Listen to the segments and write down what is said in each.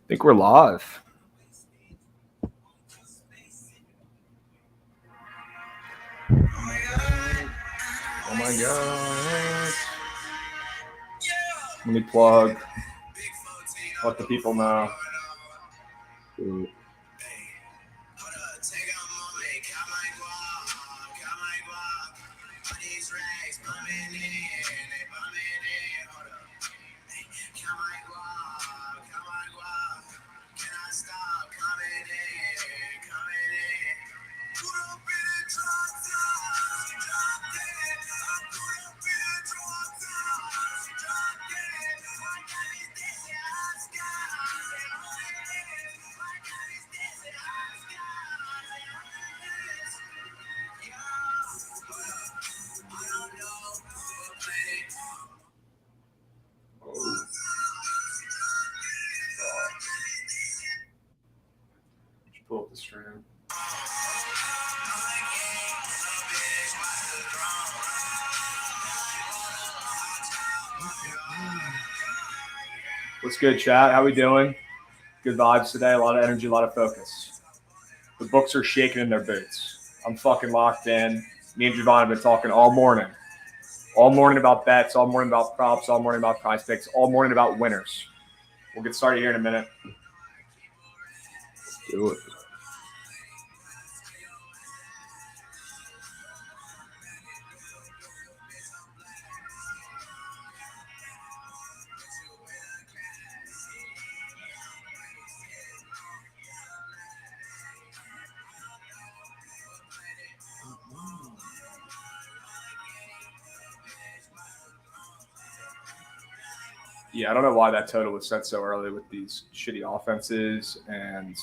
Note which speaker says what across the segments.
Speaker 1: think we're live. Oh my god. Let me plug. Let the people know. Pull up the stream. What's good, chat? How we doing? Good vibes today. A lot of energy, a lot of focus. The books are shaking in their boots. I'm fucking locked in. Me and Javon have been talking all morning. All morning about bets, all morning about props, all morning about prize picks, all morning about winners. We'll get started here in a minute.
Speaker 2: Let's do it.
Speaker 1: Yeah, I don't know why that total was set so early with these shitty offenses and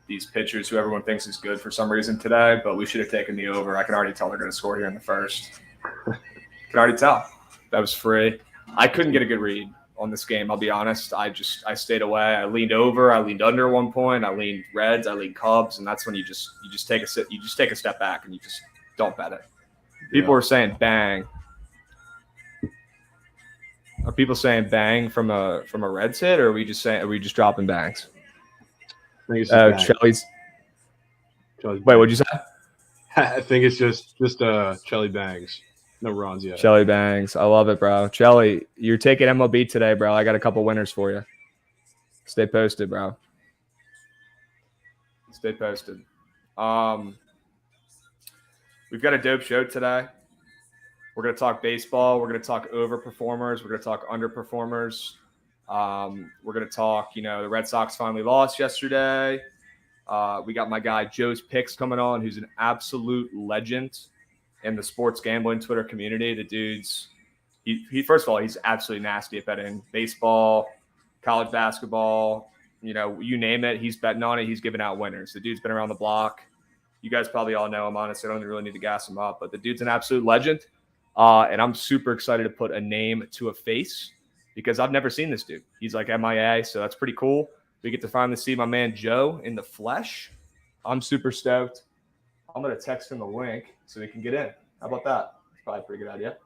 Speaker 1: these pitchers who everyone thinks is good for some reason today, but we should have taken the over. I can already tell they're going to score here in the first. Can already tell. That was free. I couldn't get a good read on this game, I'll be honest. I stayed away. I leaned over. I leaned under at one point. I leaned Reds. I leaned Cubs, and that's when you just take a step back and you just don't bet it. People are saying bang. Are people saying bang from a Reds hit, or are we just dropping bangs? Shelly's. Wait, what'd you say?
Speaker 2: I think it's just Shelly bangs. No runs yet.
Speaker 1: Shelly bangs. I love it, bro. Shelly, you're taking MLB today, bro. I got a couple winners for you. Stay posted, bro. Stay posted. We've got a dope show today. We're going to talk baseball. We're going to talk overperformers. We're going to talk underperformers. We're going to talk, the Red Sox finally lost yesterday. We got my guy Joe's Picks coming on, who's an absolute legend in the sports gambling Twitter community. The dude's, he first of all, he's absolutely nasty at betting baseball, college basketball, you name it. He's betting on it. He's giving out winners. The dude's been around the block. You guys probably all know him. Honestly, I don't really need to gas him up, but the dude's an absolute legend. And I'm super excited to put a name to a face because I've never seen this dude. He's like MIA, so that's pretty cool. We get to finally see my man Joe in the flesh. I'm super stoked. I'm going to text him the link so he can get in. How about that? It's probably a pretty good idea.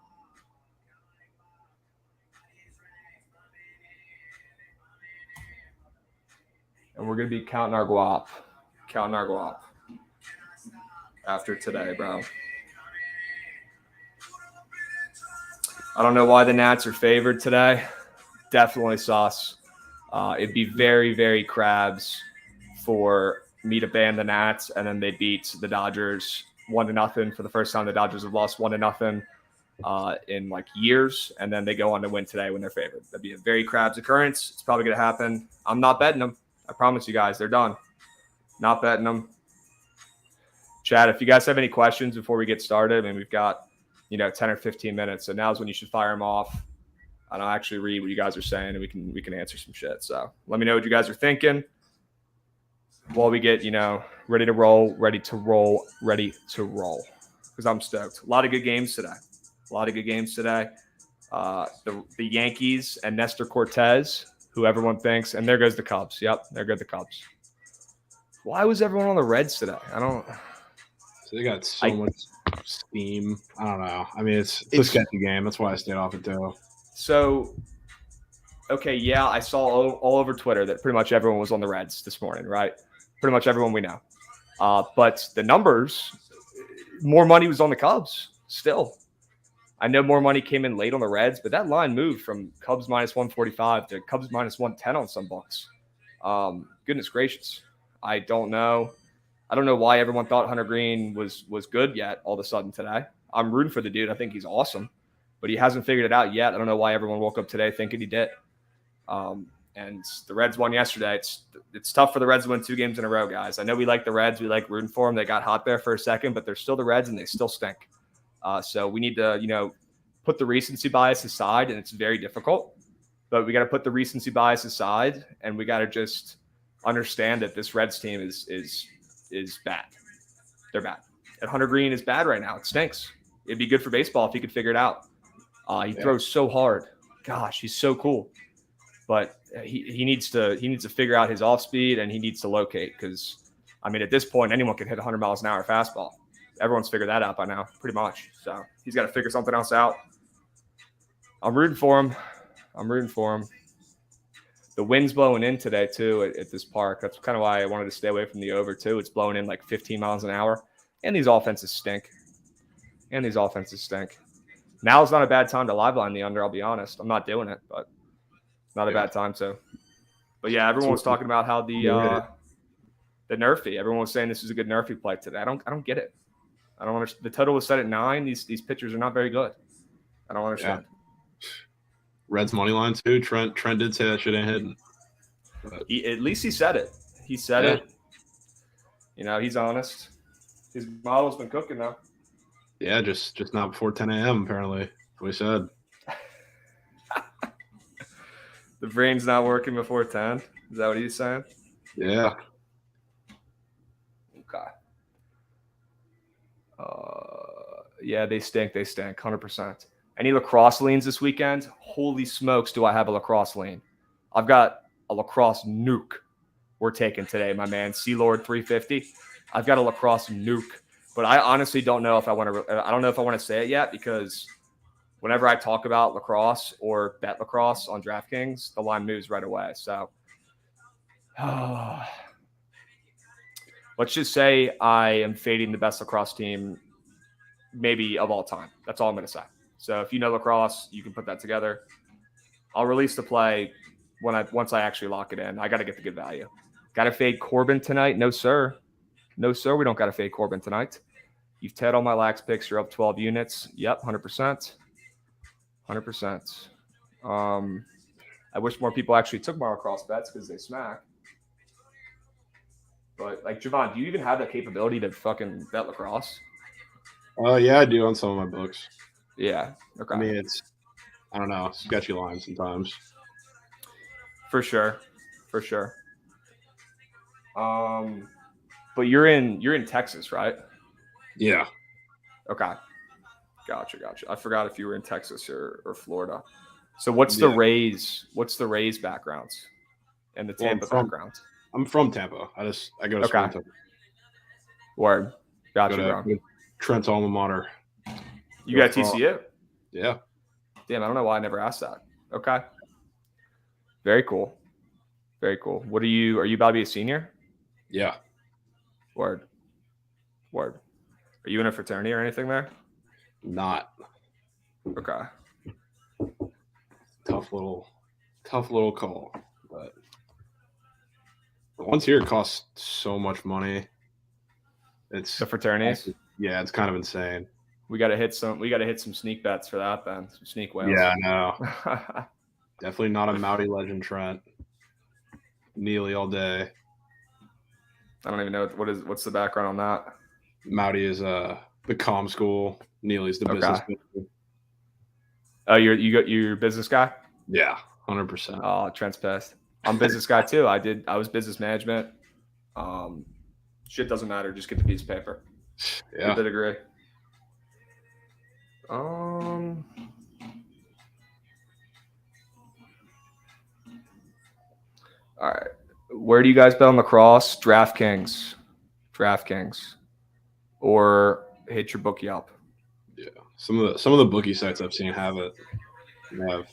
Speaker 1: And we're going to be counting our guap. After today, bro. I don't know why the Nats are favored today. Definitely sauce. It'd be very, very Krabs for me to ban the Nats, and then they beat the Dodgers 1-0 for the first time. The Dodgers have lost 1-0 in like years, and then they go on to win today when they're favored. That'd be a very Krabs occurrence. It's probably going to happen. I'm not betting them. I promise you guys, they're done. Not betting them. Chad, if you guys have any questions before we get started, I mean, we've got 10 or 15 minutes. So now's when you should fire them off. And I'll actually read what you guys are saying, and we can answer some shit. So let me know what you guys are thinking while we get, ready to roll. Because I'm stoked. A lot of good games today. The Yankees and Nestor Cortez, who everyone thinks, and there goes the Cubs. Yep, there go the Cubs. Why was everyone on the Reds today?
Speaker 2: So they got so much steam. I don't know. I mean, it's a sketchy game. That's why I stayed off it too.
Speaker 1: So Okay, yeah, I saw all over Twitter that pretty much everyone was on the Reds this morning, right? Pretty much everyone we know. But the numbers, more money was on the Cubs still. I know more money came in late on the Reds, but that line moved from Cubs minus 145 to Cubs minus 110 on some books. Goodness gracious. I don't know. I don't know why everyone thought Hunter Green was good yet all of a sudden today. I'm rooting for the dude. I think he's awesome, but he hasn't figured it out yet. I don't know why everyone woke up today thinking he did. And the Reds won yesterday. It's tough for the Reds to win 2 games in a row, guys. I know we like the Reds. We like rooting for them. They got hot there for a second, but they're still the Reds and they still stink. So we need to, put the recency bias aside, and it's very difficult. But we got to put the recency bias aside, and we got to just understand that this Reds team is bad. They're bad. And Hunter Green is bad right now. It stinks. It'd be good for baseball if he could figure it out. He throws so hard. Gosh, he's so cool. But he needs to figure out his off speed, and he needs to locate because, at this point, anyone can hit 100 miles an hour fastball. Everyone's figured that out by now, pretty much. So he's got to figure something else out. I'm rooting for him. The wind's blowing in today, too, at this park. That's kind of why I wanted to stay away from the over, too. It's blowing in like 15 miles an hour. And these offenses stink. Now is not a bad time to live line the under, I'll be honest. I'm not doing it, but not a bad time, so. But, yeah, everyone was talking about how the Nerfy. Everyone was saying this is a good Nerfy play today. I don't get it. I don't understand. The total was set at 9. These pitchers are not very good. I don't understand.
Speaker 2: Yeah. Reds money line too. Trent did say that shit ain't hitting.
Speaker 1: At least he said it. He said it. He's honest. His model's been cooking though.
Speaker 2: Yeah, just not before 10 a.m. apparently. That's what he said.
Speaker 1: The brain's not working before 10. Is that what he's saying?
Speaker 2: Yeah.
Speaker 1: Okay. Yeah, they stink. 100%. Any lacrosse leans this weekend? Holy smokes, do I have a lacrosse lean. I've got a lacrosse nuke we're taking today, my man. Sealord 350. I've got a lacrosse nuke. But I honestly don't know if I want to say it yet because whenever I talk about lacrosse or bet lacrosse on DraftKings, the line moves right away. So let's just say I am fading the best lacrosse team maybe of all time. That's all I'm going to say. So if you know lacrosse, you can put that together. I'll release the play once I actually lock it in. I got to get the good value. Got to fade Corbin tonight? No, sir. We don't got to fade Corbin tonight. You've tailed all my lax picks. You're up 12 units. Yep, 100%. 100%. I wish more people actually took my lacrosse bets because they smack. But, Javon, do you even have that capability to fucking bet lacrosse?
Speaker 2: Yeah, I do on some of my books.
Speaker 1: Yeah. Okay.
Speaker 2: It's, I don't know, sketchy lines sometimes.
Speaker 1: For sure. But you're in Texas, right?
Speaker 2: Yeah.
Speaker 1: Okay. Gotcha. I forgot if you were in Texas or Florida. So what's the Rays backgrounds and the Tampa backgrounds?
Speaker 2: I'm from Tampa. I go to school.
Speaker 1: Word. Gotcha, bro.
Speaker 2: Trent's alma mater.
Speaker 1: You got TCU?
Speaker 2: Yeah.
Speaker 1: Damn, I don't know why I never asked that. Okay. Very cool. What are you about to be a senior?
Speaker 2: Yeah.
Speaker 1: Word. Are you in a fraternity or anything there?
Speaker 2: Not.
Speaker 1: Okay.
Speaker 2: Tough little call. But once here, it costs so much money. It's
Speaker 1: the fraternities.
Speaker 2: Yeah, it's kind of insane.
Speaker 1: We got to hit some sneak bets for that then. Some sneak whales.
Speaker 2: Yeah, I know. Definitely not a Mowdy legend, Trent. Neely all day.
Speaker 1: I don't even know what's the background on that.
Speaker 2: Mowdy is the comm school. Neely's the business.
Speaker 1: Oh, you're a business guy?
Speaker 2: Yeah, 100%.
Speaker 1: Oh, Trent's pissed. I'm a business guy too. I was business management. Shit doesn't matter. Just get the piece of paper.
Speaker 2: Yeah.
Speaker 1: Get the degree. All right. Where do you guys bet on lacrosse? DraftKings. Or hit your bookie up.
Speaker 2: Yeah. Some of the bookie sites I've seen have it.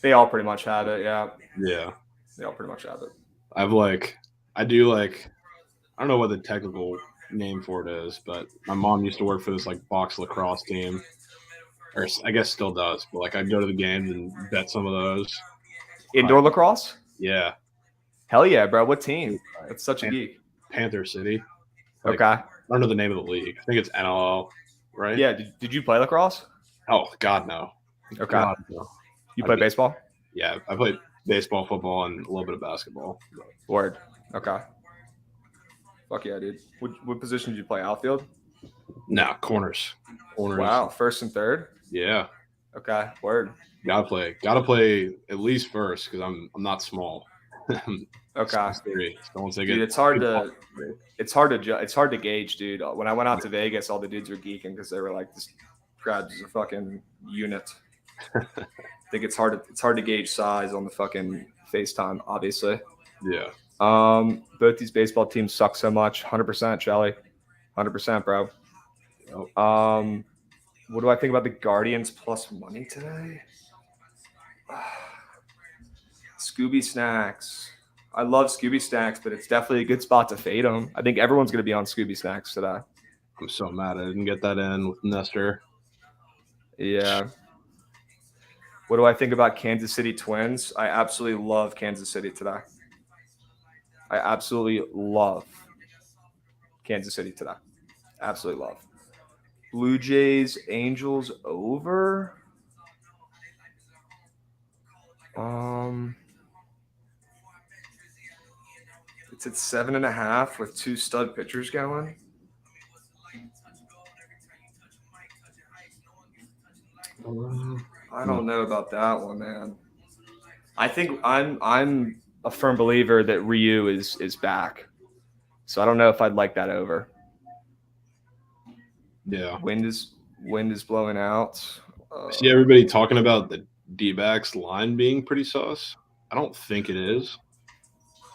Speaker 1: They all pretty much have it. Yeah.
Speaker 2: Yeah.
Speaker 1: They all pretty much have it.
Speaker 2: I don't know what the technical name for it is, but my mom used to work for this like box lacrosse team, or I guess still does. But like I'd go to the games and bet some of those.
Speaker 1: Indoor lacrosse?
Speaker 2: Yeah.
Speaker 1: Hell yeah, bro. What team? That's such a geek.
Speaker 2: Panther City.
Speaker 1: Okay.
Speaker 2: I don't know the name of the league. I think it's NLL, right?
Speaker 1: Yeah. Did you play lacrosse?
Speaker 2: Oh, God, no.
Speaker 1: Okay.
Speaker 2: God, no.
Speaker 1: You play baseball?
Speaker 2: Yeah, I played baseball, football, and a little bit of basketball.
Speaker 1: Word. Okay. Fuck yeah, dude. What position did you play? Outfield?
Speaker 2: No, corners.
Speaker 1: Wow, first and third?
Speaker 2: Yeah.
Speaker 1: Okay, word.
Speaker 2: Gotta play at least first because I'm not small.
Speaker 1: Okay. Dude, it's hard to gauge, dude. When I went out to Vegas, all the dudes were geeking because they were like, "This Krabs is a fucking unit." I think it's hard to gauge size on the fucking FaceTime, obviously.
Speaker 2: Yeah.
Speaker 1: Both these baseball teams suck so much. 100%, Shelly. 100%, bro.
Speaker 2: Yep.
Speaker 1: What do I think about the Guardians plus money today? Scooby Snacks. I love Scooby Snacks, but it's definitely a good spot to fade them. I think everyone's going to be on Scooby Snacks today.
Speaker 2: I'm so mad I didn't get that in with Nestor.
Speaker 1: Yeah. What do I think about Kansas City Twins? I absolutely love Kansas City today. I absolutely love Kansas City today. Absolutely love. Blue Jays, Angels over. It's at 7.5 with 2 stud pitchers going. I don't know about that one, man. I think I'm a firm believer that Ryu is back. So I don't know if I'd like that over.
Speaker 2: Yeah.
Speaker 1: Wind is blowing out.
Speaker 2: I see everybody talking about the D-backs line being pretty sus. I don't think it is.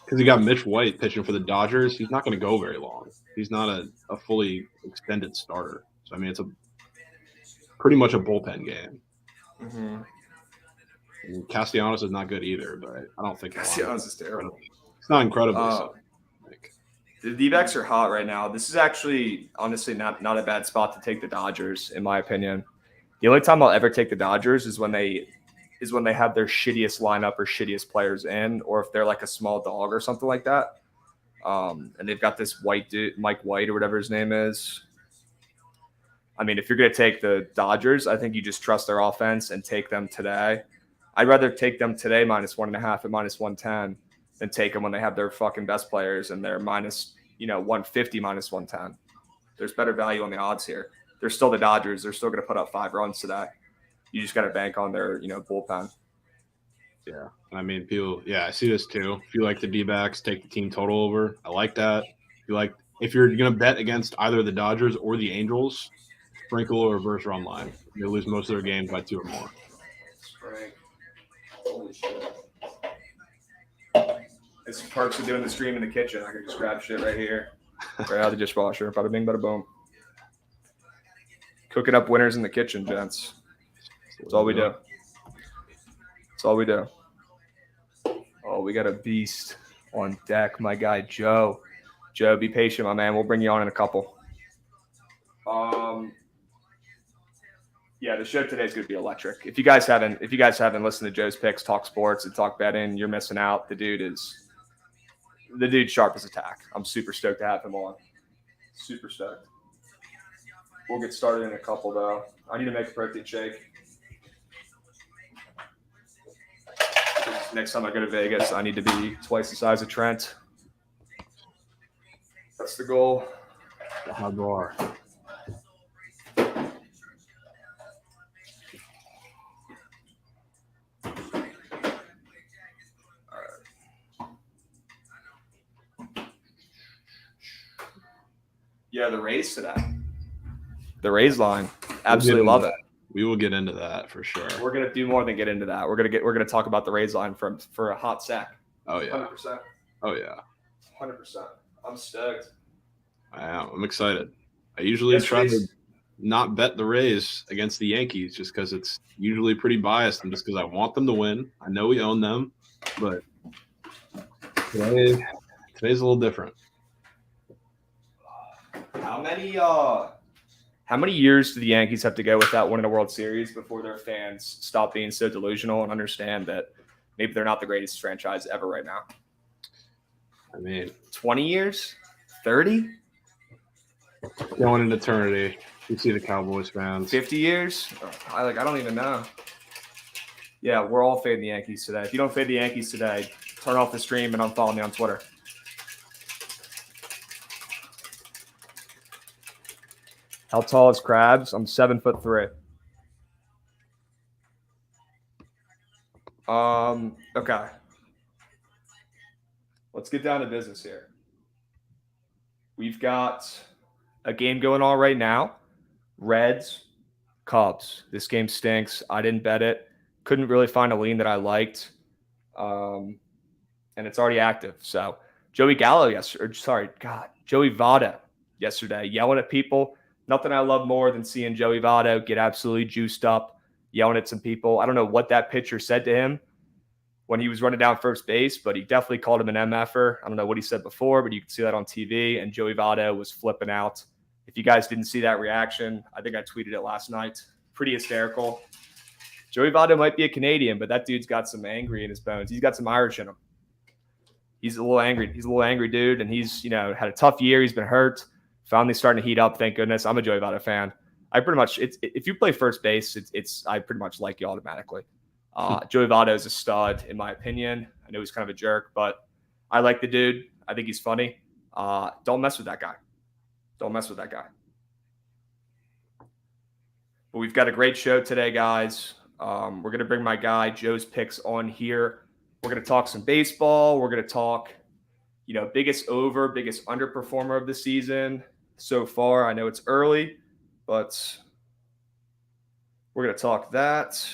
Speaker 2: Because you got Mitch White pitching for the Dodgers. He's not going to go very long. He's not a fully extended starter. So, I mean, it's pretty much a bullpen game.
Speaker 1: Mm-hmm.
Speaker 2: Castellanos is not good either, but I don't think
Speaker 1: Castellanos is terrible.
Speaker 2: It's not incredibly
Speaker 1: the D-backs are hot right now. This is actually, honestly, not a bad spot to take the Dodgers, in my opinion. The only time I'll ever take the Dodgers is when they have their shittiest lineup or shittiest players in, or if they're like a small dog or something like that. And they've got this white dude, Mike White or whatever his name is. I mean, if you're going to take the Dodgers, I think you just trust their offense and take them today. I'd rather take them today -1.5 at -110 than take them when they have their fucking best players and they're -150 -110. There's better value on the odds here. They're still the Dodgers. They're still going to put up 5 runs today. You just got to bank on their, bullpen.
Speaker 2: Yeah. I mean, I see this too. If you like the D-backs, take the team total over. I like that. If you're going to bet against either the Dodgers or the Angels, sprinkle or reverse run line. You'll lose most of their games by 2 or more.
Speaker 1: Holy shit. It's perks of doing the stream in the kitchen. I can just grab shit right here. Right out of the dishwasher. Bada bing, bada boom. Cooking up winners in the kitchen, gents. That's all we do. That's all we do. Oh, we got a beast on deck. My guy, Joe. Joe, be patient, my man. We'll bring you on in a couple. Yeah, the show today is going to be electric. If you guys haven't listened to Joe's picks, talk sports, and talk betting, you're missing out. The dude's sharp as a tack. I'm super stoked to have him on. Super stoked. We'll get started in a couple, though. I need to make a protein shake. Next time I go to Vegas, I need to be twice the size of Trent. That's the goal.
Speaker 2: High bar.
Speaker 1: Yeah, the Rays today. The Rays line. Absolutely love it.
Speaker 2: We will get into that for sure.
Speaker 1: We're gonna do more than get into that. We're gonna talk about the Rays line for a hot sec.
Speaker 2: Oh yeah.
Speaker 1: 100%.
Speaker 2: Oh yeah.
Speaker 1: 100%. I'm stoked.
Speaker 2: I am. I'm excited. I usually try to not bet the Rays against the Yankees just because it's usually pretty biased and just because I want them to win. I know we own them, but today's a little different.
Speaker 1: How many years do the Yankees have to go without winning a World Series before their fans stop being so delusional and understand that maybe they're not the greatest franchise ever right now?
Speaker 2: I mean,
Speaker 1: 20 years? 30?
Speaker 2: Going into eternity. You see the Cowboys fans.
Speaker 1: 50 years? I don't even know. Yeah, we're all fading the Yankees today. If you don't fade the Yankees today, turn off the stream and unfollow me on Twitter. How tall is Krabs? I'm 7'3". Okay. Let's get down to business here. We've got a game going on right now. Reds, Cubs. This game stinks. I didn't bet it. Couldn't really find a lean that I liked. And it's already active. So Joey Votto yesterday yelling at people. Nothing I love more than seeing Joey Votto get absolutely juiced up, yelling at some people. I don't know what that pitcher said to him when he was running down first base, but he definitely called him an MFer. I don't know what he said before, but you could see that on TV, and Joey Votto was flipping out. If you guys didn't see that reaction, I think I tweeted it last night. Pretty hysterical. Joey Votto might be a Canadian, but that dude's got some angry in his bones. He's got some Irish in him. He's a little angry. He's a little angry dude, and he's, had a tough year. He's been hurt. Finally starting to heat up, thank goodness. I'm a Joey Votto fan. I pretty much, if you play first base, I pretty much like you automatically. Joey Votto is a stud, in my opinion. I know he's kind of a jerk, but I like the dude. I think he's funny. Don't mess with that guy. Don't mess with that guy. But we've got a great show today, guys. We're going to bring my guy Joe's Picks on here. We're going to talk some baseball. We're going to talk, biggest over, biggest underperformer of the season so far. I know it's early, but we're going to talk that.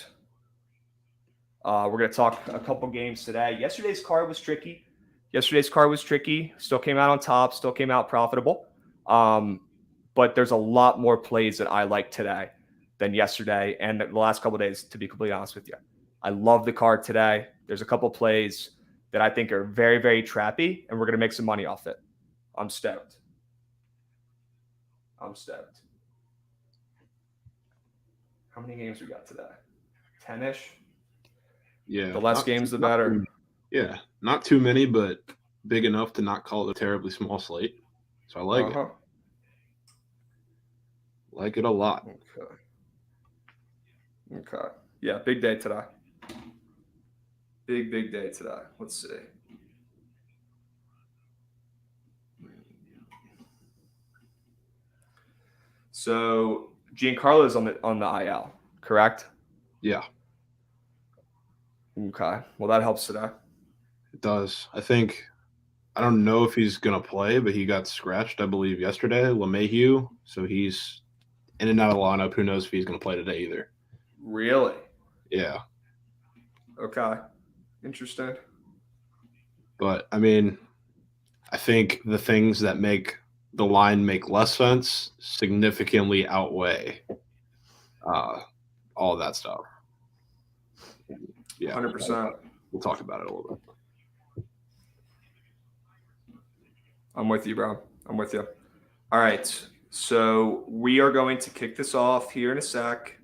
Speaker 1: We're going to talk a couple games today. Yesterday's card was tricky. Still came out on top. Still came out profitable. But there's a lot more plays that I like today than yesterday and the last couple of days, to be completely honest with you. I love the card today. There's a couple plays that I think are very, very trappy, and we're going to make some money off it. I'm stoked. How many games we got today? 10-ish?
Speaker 2: Yeah.
Speaker 1: The less games, the better.
Speaker 2: Yeah. Not too many, but big enough to not call it a terribly small slate. So I like it. Like it a lot.
Speaker 1: Okay. Yeah, big day today. Big day today. Let's see. So Giancarlo's on the IL, correct?
Speaker 2: Yeah.
Speaker 1: Okay. Well, that helps today.
Speaker 2: It does. I don't know if he's going to play, but he got scratched, I believe, yesterday, LeMahieu. So he's in and out of the lineup. Who knows if he's going to play today either.
Speaker 1: Really?
Speaker 2: Yeah.
Speaker 1: Okay. Interesting.
Speaker 2: But, I think the things that make the line make less sense significantly outweigh all of that stuff. Yeah.
Speaker 1: 100%.
Speaker 2: We'll talk about it a little bit.
Speaker 1: I'm with you, bro. I'm with you. All right. So we are going to kick this off here in a sec.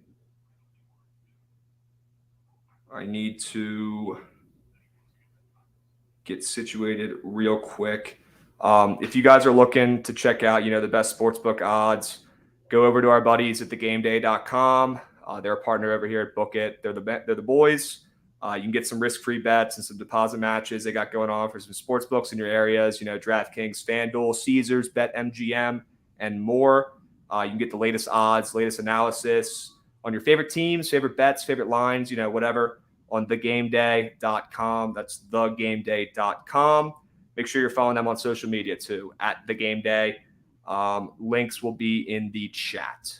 Speaker 1: I need to get situated real quick. If you guys are looking to check out, the best sportsbook odds, go over to our buddies at thegameday.com. They're a partner over here at Book It. They're the boys. You can get some risk-free bets and some deposit matches they got going on for some sports books in your areas, DraftKings, FanDuel, Caesars, BetMGM, and more. You can get the latest odds, latest analysis on your favorite teams, favorite bets, favorite lines, whatever, on thegameday.com. That's thegameday.com. Make sure you're following them on social media too, at thegameday. Links will be in the chat.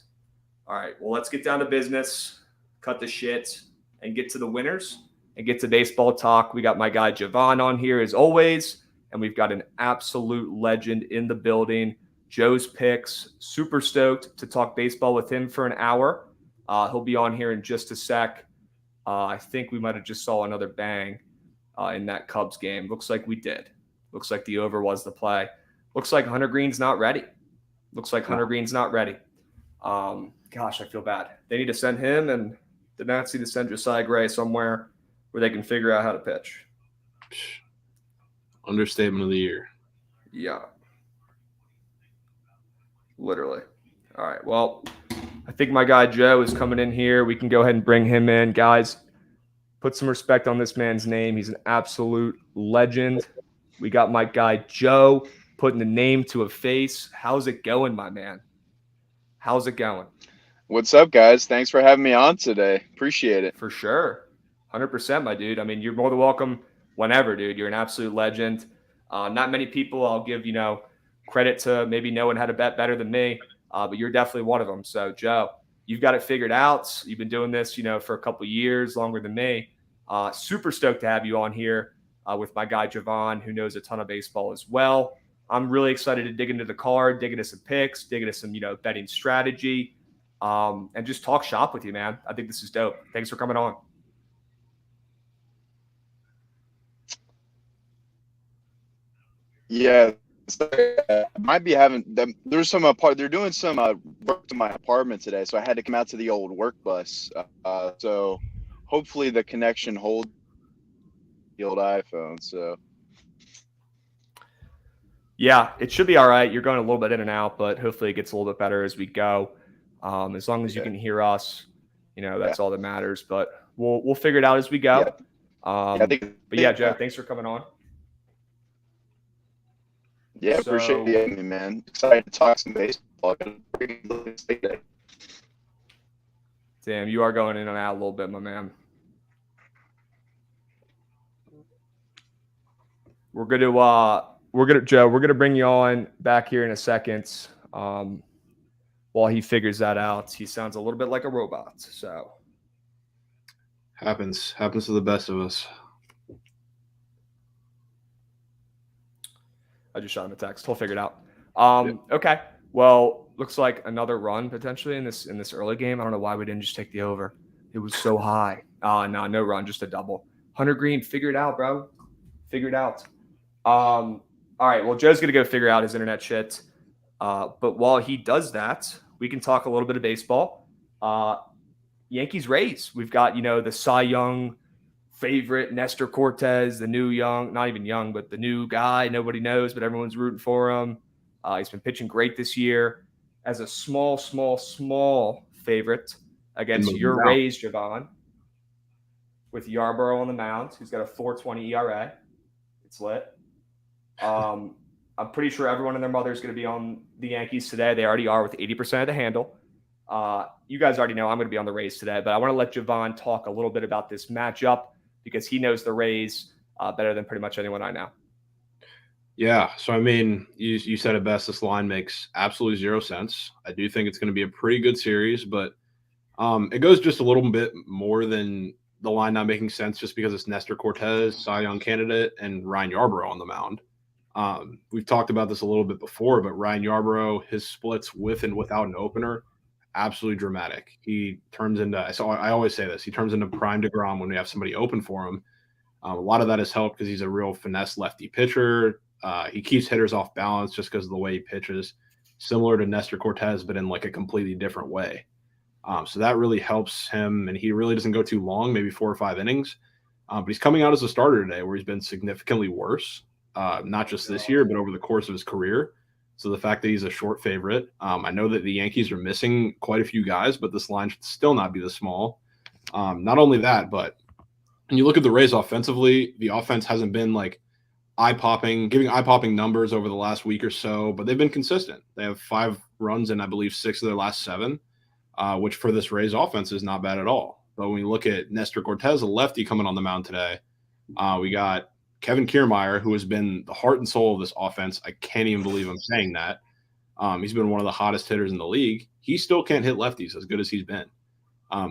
Speaker 1: All right, well, let's get down to business, cut the shit, and get to the winners and get to baseball talk. We got my guy Javon on here as always, and we've got an absolute legend in the building, Joe's picks. Super stoked to talk baseball with him for an hour. He'll be on here in just a sec. I think we might have just saw another bang in that Cubs game. Looks like we did. Looks like the over was the play. Looks like Hunter Green's not ready. Gosh, I feel bad. They need to send him and the Nats need to send Josiah Gray somewhere where they can figure out how to pitch.
Speaker 2: Understatement of the year.
Speaker 1: Yeah. Literally. All right. Well, I think my guy Joe is coming in here. We can go ahead and bring him in. Guys, put some respect on this man's name. He's an absolute legend. We got my guy Joe putting the name to a face. How's it going, my man? How's it going?
Speaker 3: What's up, guys? Thanks for having me on today. Appreciate it.
Speaker 1: For sure. 100%, my dude. I mean, you're more than welcome whenever, dude. You're an absolute legend. Not many people I'll give, credit to maybe knowing how to bet better than me, but you're definitely one of them. So, Joe, you've got it figured out. You've been doing this, for a couple of years, longer than me. Super stoked to have you on here with my guy Javon, who knows a ton of baseball as well. I'm really excited to dig into the card, dig into some picks, dig into some, betting strategy, and just talk shop with you, man. I think this is dope. Thanks for coming on.
Speaker 3: Yeah, I might be having them. There's some they're doing some work to my apartment today, so I had to come out to the old work bus. So hopefully the connection holds the old iPhone. So
Speaker 1: yeah, it should be all right. You're going a little bit in and out, but hopefully it gets a little bit better as we go. As long as you can hear us, that's all that matters. But we'll figure it out as we go. But yeah, Joe, thanks for coming on.
Speaker 3: Yeah, appreciate you having me, man. Excited to talk some baseball.
Speaker 1: Damn, you are going in and out a little bit, my man. We're gonna bring you on back here in a second. While he figures that out, he sounds a little bit like a robot. So
Speaker 2: happens to the best of us.
Speaker 1: I just shot him a text. He'll figure it out. Okay. Well, looks like another run potentially in this early game. I don't know why we didn't just take the over. It was so high. No run, just a double. Hunter Green, figure it out, bro. Figure it out. All right. Well, Joe's gonna go figure out his internet shit. But while he does that, we can talk a little bit of baseball. Yankees Rays. We've got the Cy Young favorite, Nestor Cortez, the new young, not even young, but the new guy nobody knows, but everyone's rooting for him. He's been pitching great this year as a small favorite against your Rays, Javon, with Yarbrough on the mound. He's got a 4.20 ERA. It's lit. I'm pretty sure everyone and their mother is going to be on the Yankees today. They already are with 80% of the handle. You guys already know I'm going to be on the Rays today, but I want to let Javon talk a little bit about this matchup because he knows the Rays better than pretty much anyone I know.
Speaker 2: Yeah, so I mean, you said it best. This line makes absolutely zero sense. I do think it's going to be a pretty good series, but it goes just a little bit more than the line not making sense just because it's Nestor Cortez, Cy Young candidate, and Ryan Yarbrough on the mound. We've talked about this a little bit before, but Ryan Yarbrough, his splits with and without an opener, absolutely dramatic. He turns into, I always say this, he turns into prime DeGrom when we have somebody open for him. A lot of that has helped because he's a real finesse lefty pitcher. He keeps hitters off balance just because of the way he pitches, similar to Nestor Cortez, but in like a completely different way. So that really helps him, and he really doesn't go too long, maybe 4 or 5 innings. But he's coming out as a starter today where he's been significantly worse, not just this year, but over the course of his career. So the fact that he's a short favorite, I know that the Yankees are missing quite a few guys, but this line should still not be this small. Not only that, but when you look at the Rays offensively, the offense hasn't been like giving eye-popping numbers over the last week or so, but they've been consistent. They have 5 runs in, I believe, 6 of their last 7, which for this Rays offense is not bad at all. But when you look at Nestor Cortez, a lefty coming on the mound today, we got Kevin Kiermaier, who has been the heart and soul of this offense. I can't even believe I'm saying that. He's been one of the hottest hitters in the league. He still can't hit lefties as good as he's been.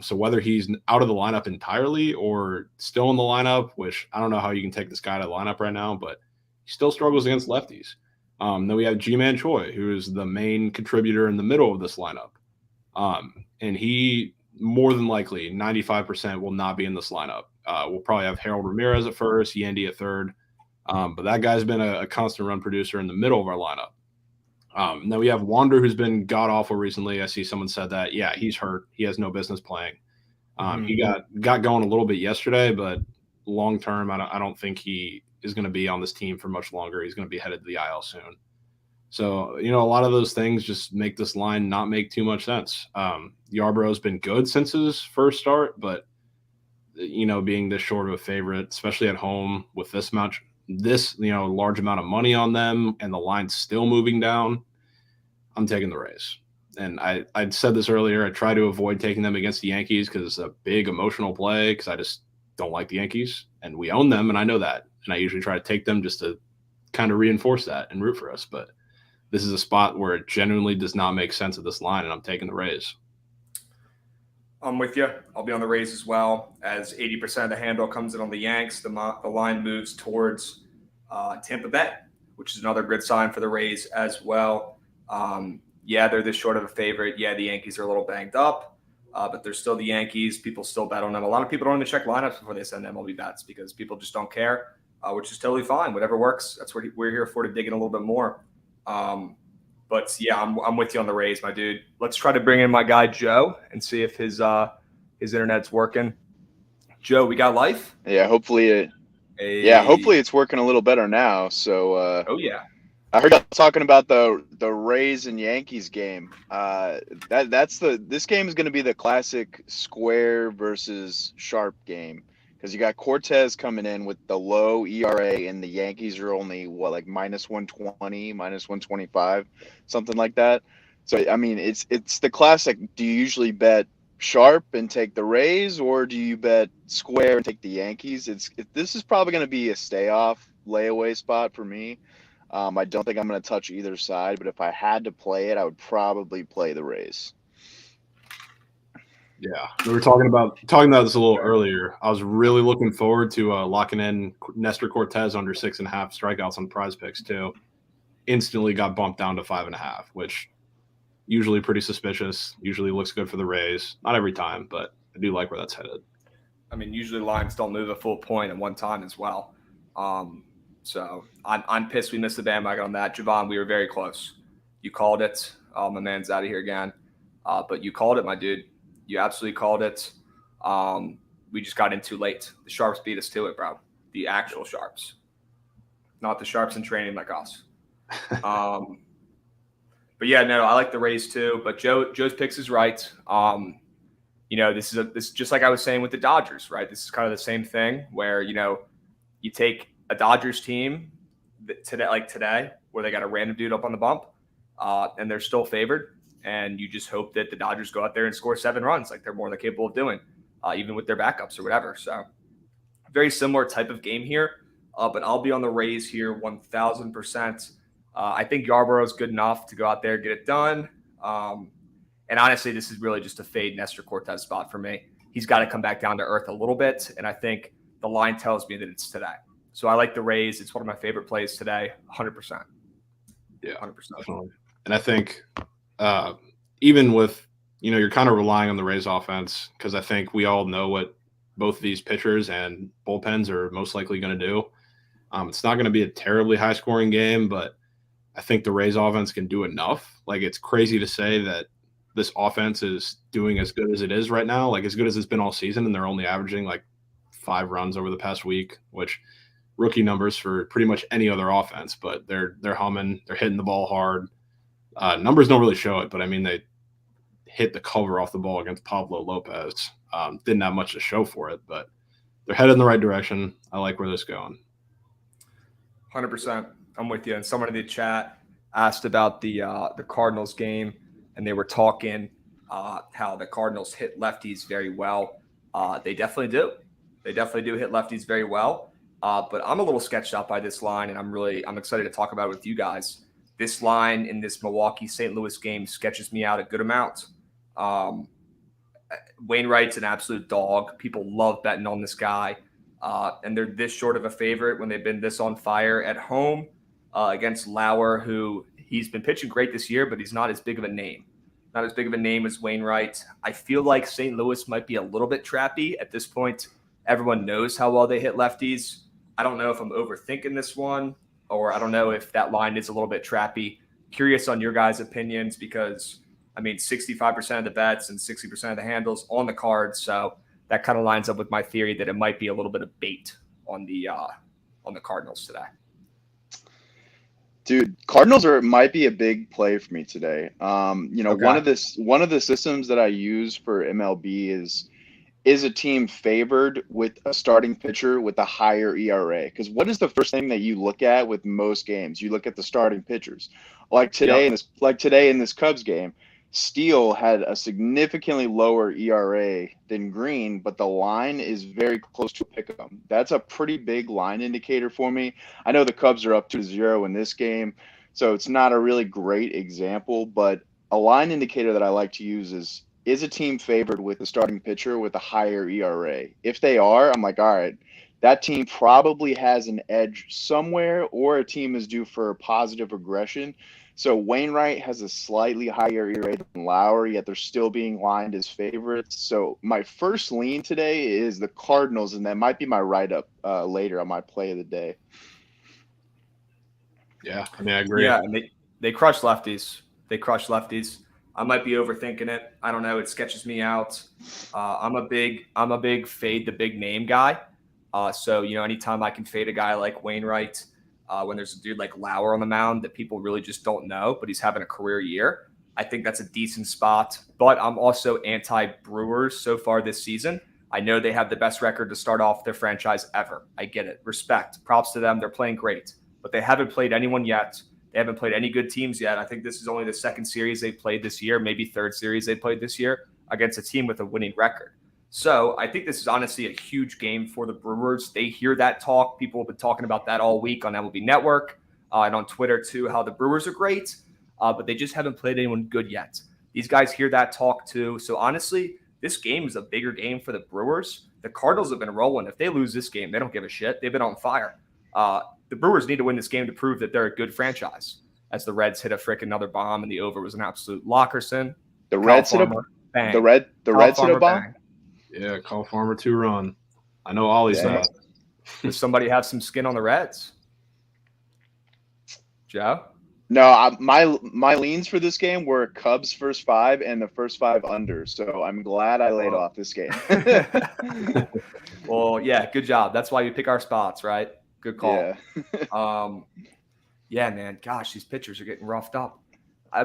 Speaker 2: So whether he's out of the lineup entirely or still in the lineup, which I don't know how you can take this guy out of the lineup right now, but he still struggles against lefties. Then we have G-Man Choi, who is the main contributor in the middle of this lineup. And he more than likely 95% will not be in this lineup. We'll probably have Harold Ramirez at first, Yandy at third. But that guy's been a constant run producer in the middle of our lineup. Now we have Wander, who's been god awful recently. I see someone said that. Yeah, he's hurt. He has no business playing. He got going a little bit yesterday, but long term, I don't think he is going to be on this team for much longer. He's going to be headed to the IL soon. So, a lot of those things just make this line not make too much sense. Yarborough's been good since his first start, but, being this short of a favorite, especially at home with this much, large amount of money on them and the line's still moving down, I'm taking the Rays. And I said this earlier, I try to avoid taking them against the Yankees because it's a big emotional play because I just don't like the Yankees. And we own them, and I know that. And I usually try to take them just to kind of reinforce that and root for us. But this is a spot where it genuinely does not make sense at this line, and I'm taking the Rays.
Speaker 1: I'm with you. I'll be on the Rays as well. As 80% of the handle comes in on the Yanks, the line moves towards Tampa Bay, which is another good sign for the Rays as well. Yeah, they're this short of a favorite. Yeah, the Yankees are a little banged up, but they're still the Yankees. People still bet on them. A lot of people don't even check lineups before they send MLB bets because people just don't care, which is totally fine. Whatever works, that's what we're here for, to dig in a little bit more. But yeah, I'm with you on the Rays, my dude. Let's try to bring in my guy Joe and see if his internet's working. Joe, we got life?
Speaker 3: Yeah, hopefully it's working a little better now. So
Speaker 1: oh yeah.
Speaker 3: I heard y'all talking about the Rays and Yankees game. This game is going to be the classic square versus sharp game because you got Cortez coming in with the low ERA and the Yankees are only like minus 120, minus 125, something like that. So I mean, it's the classic. Do you usually bet sharp and take the Rays, or do you bet square and take the Yankees? This is probably going to be a stay off layaway spot for me. I don't think I'm going to touch either side, but if I had to play it, I would probably play the Rays.
Speaker 2: Yeah, we were talking about this a little earlier. I was really looking forward to locking in Nestor Cortez under 6.5 strikeouts on Prize Picks too. Instantly got bumped down to 5.5, which usually pretty suspicious. Usually looks good for the Rays. Not every time, but I do like where that's headed.
Speaker 1: I mean, usually lines don't move a full point at one time as well. So I'm pissed we missed the bandwagon on that. Javon, we were very close. You called it. My man's out of here again. But you called it, my dude. You absolutely called it. We just got in too late. The Sharps beat us to it, bro. The actual Sharps. Not the Sharps in training like us. But yeah, no, I like the Rays too. But Joe's picks is right. This is just like I was saying with the Dodgers, right? This is kind of the same thing where, you take a Dodgers team today, where they got a random dude up on the bump, and they're still favored. And you just hope that the Dodgers go out there and score 7 runs like they're more than capable of doing, even with their backups or whatever. So very similar type of game here, but I'll be on the Rays here 1,000%. I think Yarborough is good enough to go out there and get it done. And honestly, this is really just a fade Nestor Cortez spot for me. He's got to come back down to earth a little bit, and I think the line tells me that it's today. So I like the Rays. It's one of my favorite plays today, 100%.
Speaker 2: Yeah, 100%. Definitely. And I think even with, you're kind of relying on the Rays offense because I think we all know what both of these pitchers and bullpens are most likely going to do. It's not going to be a terribly high-scoring game, but I think the Rays offense can do enough. Like, it's crazy to say that this offense is doing as good as it is right now, like as good as it's been all season, and they're only averaging like 5 runs over the past week, which rookie numbers for pretty much any other offense, but they're humming, they're hitting the ball hard. Numbers don't really show it, but I mean, they hit the cover off the ball against Pablo Lopez. Didn't have much to show for it, but they're headed in the right direction. I like where this is going.
Speaker 1: 100%. I'm with you. And someone in the chat asked about the Cardinals game, and they were talking how the Cardinals hit lefties very well. They definitely do. They definitely do hit lefties very well. But I'm a little sketched out by this line, and I'm excited to talk about it with you guys. This line in this Milwaukee-St. Louis game sketches me out a good amount. Wainwright's an absolute dog. People love betting on this guy. And they're this short of a favorite when they've been this on fire at home. against Lauer, who he's been pitching great this year, but he's not as big of a name. Not as big of a name as Wainwright. I feel like St. Louis might be a little bit trappy at this point. Everyone knows how well they hit lefties. I don't know if I'm overthinking this one, or I don't know if that line is a little bit trappy. Curious on your guys' opinions because, 65% of the bets and 60% of the handles on the card. So that kind of lines up with my theory that it might be a little bit of bait on the Cardinals today.
Speaker 3: Dude, Cardinals might be a big play for me today.
Speaker 1: Okay.
Speaker 3: One of the systems that I use for MLB is a team favored with a starting pitcher with a higher ERA. Because what is the first thing that you look at with most games? You look at the starting pitchers. Like today in this Cubs game, Steele had a significantly lower ERA than Green, but the line is very close to a pick'em. That's a pretty big line indicator for me. I know the Cubs are up 2-0 in this game, so it's not a really great example, but a line indicator that I like to use is a team favored with a starting pitcher with a higher ERA? If they are, I'm like, all right, that team probably has an edge somewhere, or a team is due for a positive regression. So Wainwright has a slightly higher ERA than Lowry, yet they're still being lined as favorites. So my first lean today is the Cardinals, and that might be my write-up later on my play of the day.
Speaker 2: Yeah, I agree.
Speaker 1: Yeah, and they crush lefties. I might be overthinking it. I don't know. It sketches me out. I'm a big fade the big name guy. So anytime I can fade a guy like Wainwright, when there's a dude like Lauer on the mound that people really just don't know, but he's having a career year, I think that's a decent spot. But I'm also anti-Brewers so far this season. I know they have the best record to start off their franchise ever. I get it. Respect. Props to them. They're playing great. But they haven't played anyone yet. They haven't played any good teams yet. I think this is only the second series they've played this year, maybe third series they played this year against a team with a winning record. So I think this is honestly a huge game for the Brewers. They hear that talk. People have been talking about that all week on MLB Network and on Twitter too, how the Brewers are great, but they just haven't played anyone good yet. These guys hear that talk too. So honestly, this game is a bigger game for the Brewers. The Cardinals have been rolling. If they lose this game, they don't give a shit. They've been on fire. The Brewers need to win this game to prove that they're a good franchise. As the Reds hit a frickin' another bomb, and the over was an absolute Lockerson.
Speaker 3: The Reds hit a bang. The Reds hit a bomb.
Speaker 2: Yeah, call Farmer 2-run. I know Ollie's that.
Speaker 1: Does somebody have some skin on the Reds? Joe?
Speaker 3: No, my leans for this game were Cubs first 5 and the first 5 under. So I'm glad I laid off this game.
Speaker 1: Well, yeah, good job. That's why you pick our spots, right? Good call.
Speaker 3: Yeah.
Speaker 1: Yeah, man. Gosh, these pitchers are getting roughed up.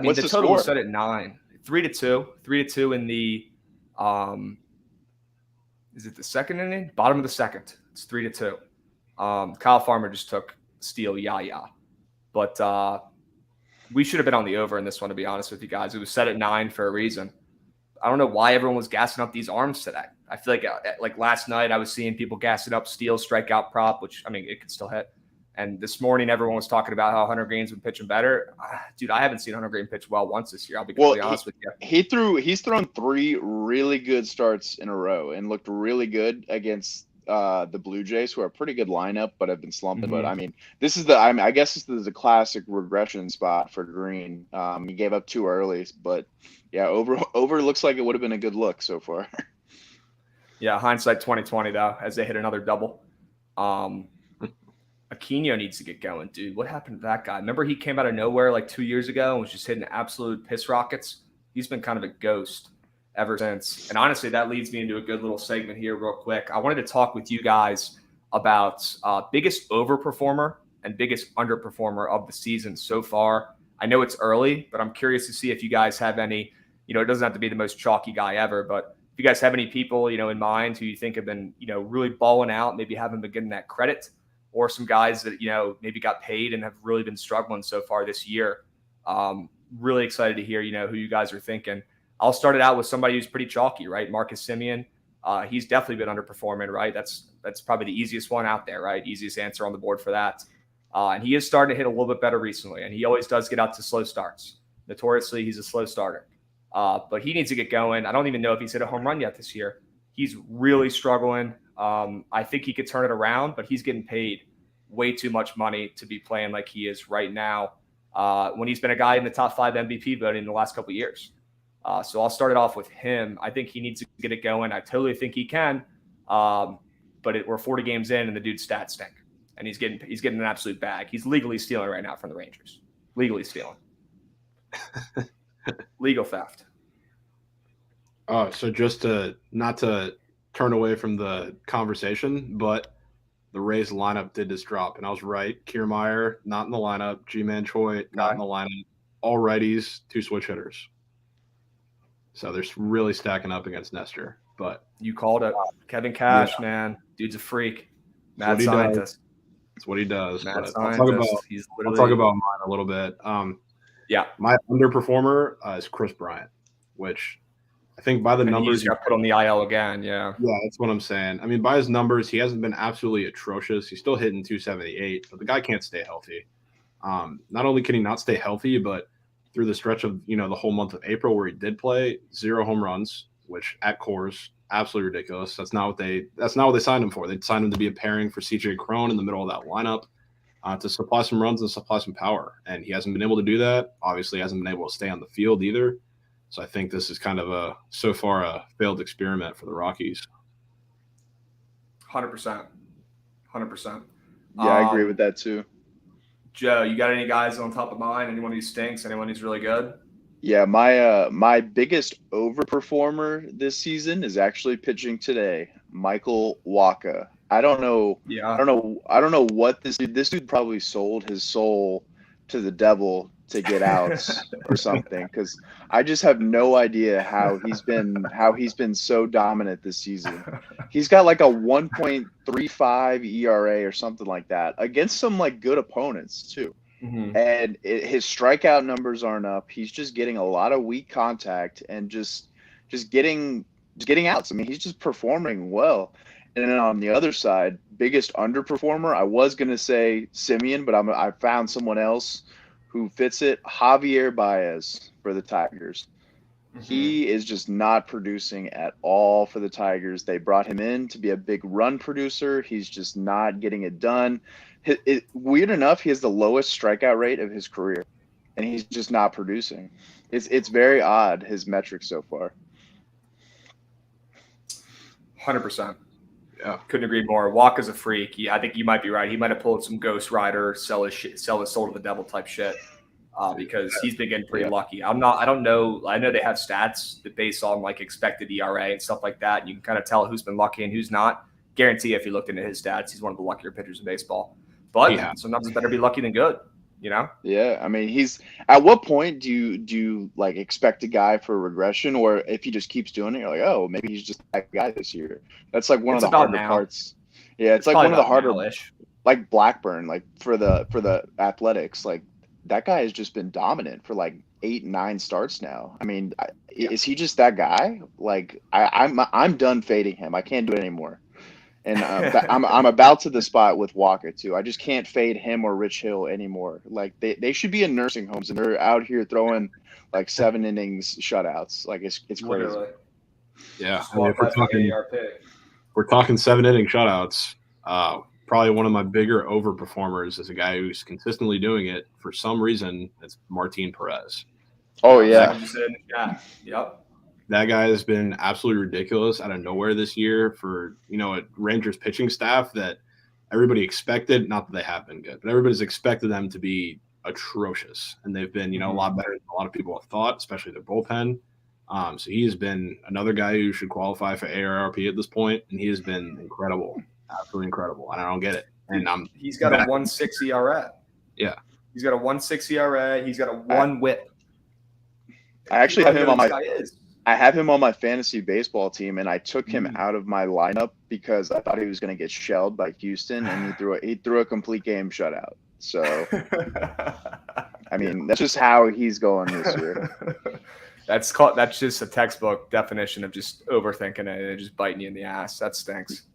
Speaker 3: What's
Speaker 1: the total was set at 9. 3-2. 3-2 in the is it the second inning? Bottom of the second. It's 3-2. Kyle Farmer just took Steele, but we should have been on the over in this one, to be honest with you guys. It was set at 9 for a reason. I don't know why everyone was gassing up these arms today. I feel like last night I was seeing people gassing up Steele strikeout prop, which it could still hit. And this morning everyone was talking about how Hunter Green's been pitching better. Dude, I haven't seen Hunter Green pitch well once this year. I'll be completely honest with you.
Speaker 3: He's thrown 3 really good starts in a row and looked really good against the Blue Jays, who are a pretty good lineup, but have been slumping.
Speaker 1: Mm-hmm.
Speaker 3: But this is I guess this is a classic regression spot for Green. He gave up too early, but yeah, over looks like it would have been a good look so far.
Speaker 1: Yeah, hindsight 2020 though, as they hit another double. Aquino needs to get going, dude. What happened to that guy? Remember he came out of nowhere like 2 years ago and was just hitting absolute piss rockets? He's been kind of a ghost ever since. And honestly, that leads me into a good little segment here real quick. I wanted to talk with you guys about biggest overperformer and biggest underperformer of the season so far. I know it's early, but I'm curious to see if you guys have any, it doesn't have to be the most chalky guy ever, but if you guys have any people, in mind who you think have been, really balling out, maybe haven't been getting that credit, or some guys that, maybe got paid and have really been struggling so far this year. Really excited to hear, who you guys are thinking. I'll start it out with somebody who's pretty chalky, right? Marcus Semien. He's definitely been underperforming, right? That's probably the easiest one out there, right? Easiest answer on the board for that. And he is starting to hit a little bit better recently, and he always does get out to slow starts. Notoriously, he's a slow starter. But he needs to get going. I don't even know if he's hit a home run yet this year. He's really struggling. I think he could turn it around, but he's getting paid way too much money to be playing like he is right now when he's been a guy in the top 5 MVP voting in the last couple of years. So I'll start it off with him. I think he needs to get it going. I totally think he can. But we're 40 games in, and the dude's stats stink. And he's getting an absolute bag. He's legally stealing right now from the Rangers. Legally stealing. Legal theft.
Speaker 2: So just not to turn away from the conversation, but the Rays lineup did just drop, and I was right. Kiermaier, not in the lineup. G-Man Choi, not in the lineup. All righties, 2 switch hitters. So they're really stacking up against Nestor. But
Speaker 1: you called it. Kevin Cash, man. Dude's a freak. Mad scientist.
Speaker 2: That's what he does.
Speaker 1: Mad
Speaker 2: scientist.
Speaker 1: I'll
Speaker 2: talk about mine a little bit. My underperformer is Chris Bryant, which I think by the numbers
Speaker 1: he got put on the IL again. Yeah,
Speaker 2: that's what I'm saying. I mean, by his numbers, he hasn't been absolutely atrocious. He's still hitting 278, but the guy can't stay healthy. Not only can he not stay healthy, but through the stretch of the whole month of April where he did play, 0 home runs, which at Coors, absolutely ridiculous. That's not what they signed him for. They signed him to be a pairing for CJ Cron in the middle of that lineup to supply some runs and supply some power. And he hasn't been able to do that. Obviously, hasn't been able to stay on the field either. So I think this is kind of so far a failed experiment for the Rockies.
Speaker 1: 100%. 100%.
Speaker 3: Yeah, I agree with that too.
Speaker 1: Joe, you got any guys on top of mind? Anyone who stinks? Anyone who's really good?
Speaker 3: Yeah, my biggest overperformer this season is actually pitching today, Michael Wacha. I don't know what this dude probably sold his soul to the devil to get out or something, because I just have no idea how he's been so dominant this season. He's got like a 1.35 ERA or something like that against some like good opponents too.
Speaker 1: Mm-hmm.
Speaker 3: And his strikeout numbers aren't up. He's just getting a lot of weak contact and just getting outs. I mean, he's just performing well. And then on the other side, biggest underperformer, I was gonna say Simeon, but I found someone else who fits it. Javier Baez for the Tigers. Mm-hmm. He is just not producing at all for the Tigers. They brought him in to be a big run producer. He's just not getting it done. Weird enough, he has the lowest strikeout rate of his career, and he's just not producing. It's very odd, his metrics so far.
Speaker 1: 100%.
Speaker 2: Yeah,
Speaker 1: couldn't agree more. Walker's a freak. Yeah, I think you might be right. He might have pulled some Ghost Rider, sell his soul to the devil type shit, because he's been getting pretty lucky. I don't know. I know they have stats that based on like expected ERA and stuff like that. And you can kind of tell who's been lucky and who's not. Guarantee if you looked into his stats, he's one of the luckier pitchers in baseball. But sometimes it's better be lucky than good,
Speaker 3: Yeah, I mean, he's at what point do you like expect a guy for regression, or if he just keeps doing it, you're like, oh, maybe he's just that guy this year. That's like one of the harder parts. Yeah, it's like one of the harder, like Blackburn, like for the Athletics, like that guy has just been dominant for like 8-9 starts now. I mean, is he just that guy? Like I'm done fading him. I can't do it anymore. And I'm about to the spot with Walker too. I just can't fade him or Rich Hill anymore. Like they should be in nursing homes, and they're out here throwing like 7 innings shutouts. Like it's crazy.
Speaker 1: Literally.
Speaker 2: Yeah, I mean, we're talking 7-inning shutouts. Probably one of my bigger overperformers is a guy who's consistently doing it for some reason. It's Martin Perez.
Speaker 3: Oh yeah.
Speaker 1: Yep.
Speaker 2: That guy has been absolutely ridiculous out of nowhere this year for, a Rangers pitching staff that everybody expected, not that they have been good, but everybody's expected them to be atrocious. And they've been, a lot better than a lot of people have thought, especially their bullpen. So he has been another guy who should qualify for ARP at this point, and he has been incredible, absolutely incredible. And I don't get it. And
Speaker 1: he's got a 1.6 ERA.
Speaker 2: Yeah.
Speaker 1: He's got a 1.6 ERA. He's got a 1 WHIP.
Speaker 3: I actually have him on I have him on my fantasy baseball team, and I took him out of my lineup because I thought he was going to get shelled by Houston, and he threw a complete game shutout. So, I mean, that's just how he's going this year.
Speaker 1: That's just a textbook definition of just overthinking it and just biting you in the ass. That stinks.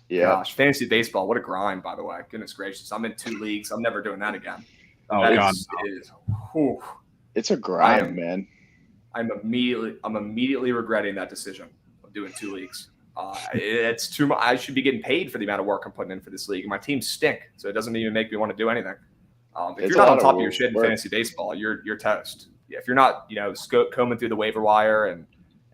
Speaker 3: Yeah.
Speaker 1: Gosh, fantasy baseball, what a grind, by the way. Goodness gracious, I'm in 2 leagues. I'm never doing that again.
Speaker 2: Oh God,
Speaker 3: it's a grind, man.
Speaker 1: I'm immediately regretting that decision of doing 2 leagues. It's too much. I should be getting paid for the amount of work I'm putting in for this league. My teams stink, so it doesn't even make me want to do anything. If you're not on top of your shit in fantasy baseball, you're toast. Yeah, if you're not, combing through the waiver wire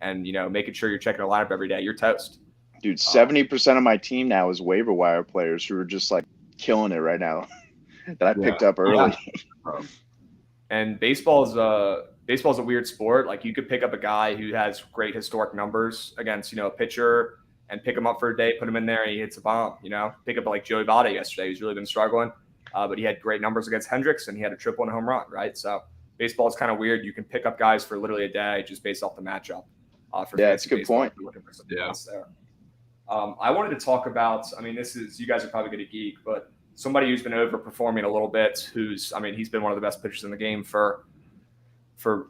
Speaker 1: and making sure you're checking a lineup every day, you're toast.
Speaker 3: Dude, 70% of my team now is waiver wire players who are just like killing it right now that I picked up early.
Speaker 1: Yeah. And baseball's a weird sport. Like, you could pick up a guy who has great historic numbers against, a pitcher and pick him up for a day, put him in there, and he hits a bomb. Pick up like Joey Votto yesterday, who's really been struggling, but he had great numbers against Hendricks, and he had a triple and a home run, right? So baseball is kind of weird. You can pick up guys for literally a day just based off the matchup.
Speaker 3: That's a good point.
Speaker 1: There. I wanted to talk about, you guys are probably going to geek, but somebody who's been overperforming a little bit, he's been one of the best pitchers in the game for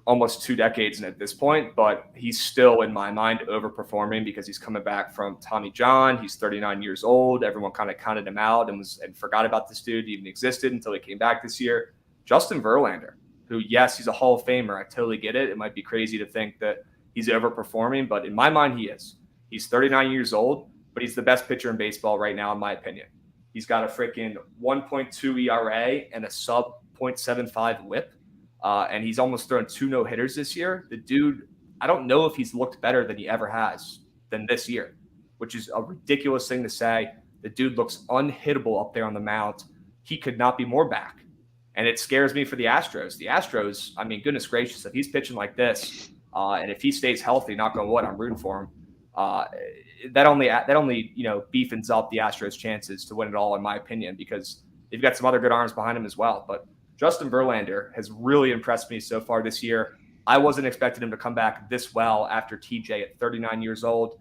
Speaker 1: almost 2 decades at this point, but he's still, in my mind, overperforming because he's coming back from Tommy John. He's 39 years old. Everyone kind of counted him out and forgot about this dude even existed until he came back this year. Justin Verlander, who, yes, he's a Hall of Famer. I totally get it. It might be crazy to think that he's overperforming, but in my mind, he is. He's 39 years old, but he's the best pitcher in baseball right now, in my opinion. He's got a freaking 1.2 ERA and a sub 0.75 whip. And he's almost thrown 2 no-hitters this year. The dude, I don't know if he's looked better than he ever has than this year, which is a ridiculous thing to say. The dude looks unhittable up there on the mound. He could not be more back. And it scares me for the Astros. The Astros, goodness gracious, if he's pitching like this, and if he stays healthy, knock on wood, I'm rooting for him. That only beefens up the Astros' chances to win it all, in my opinion, because they've got some other good arms behind him as well. But Justin Verlander has really impressed me so far this year. I wasn't expecting him to come back this well after TJ at 39 years old.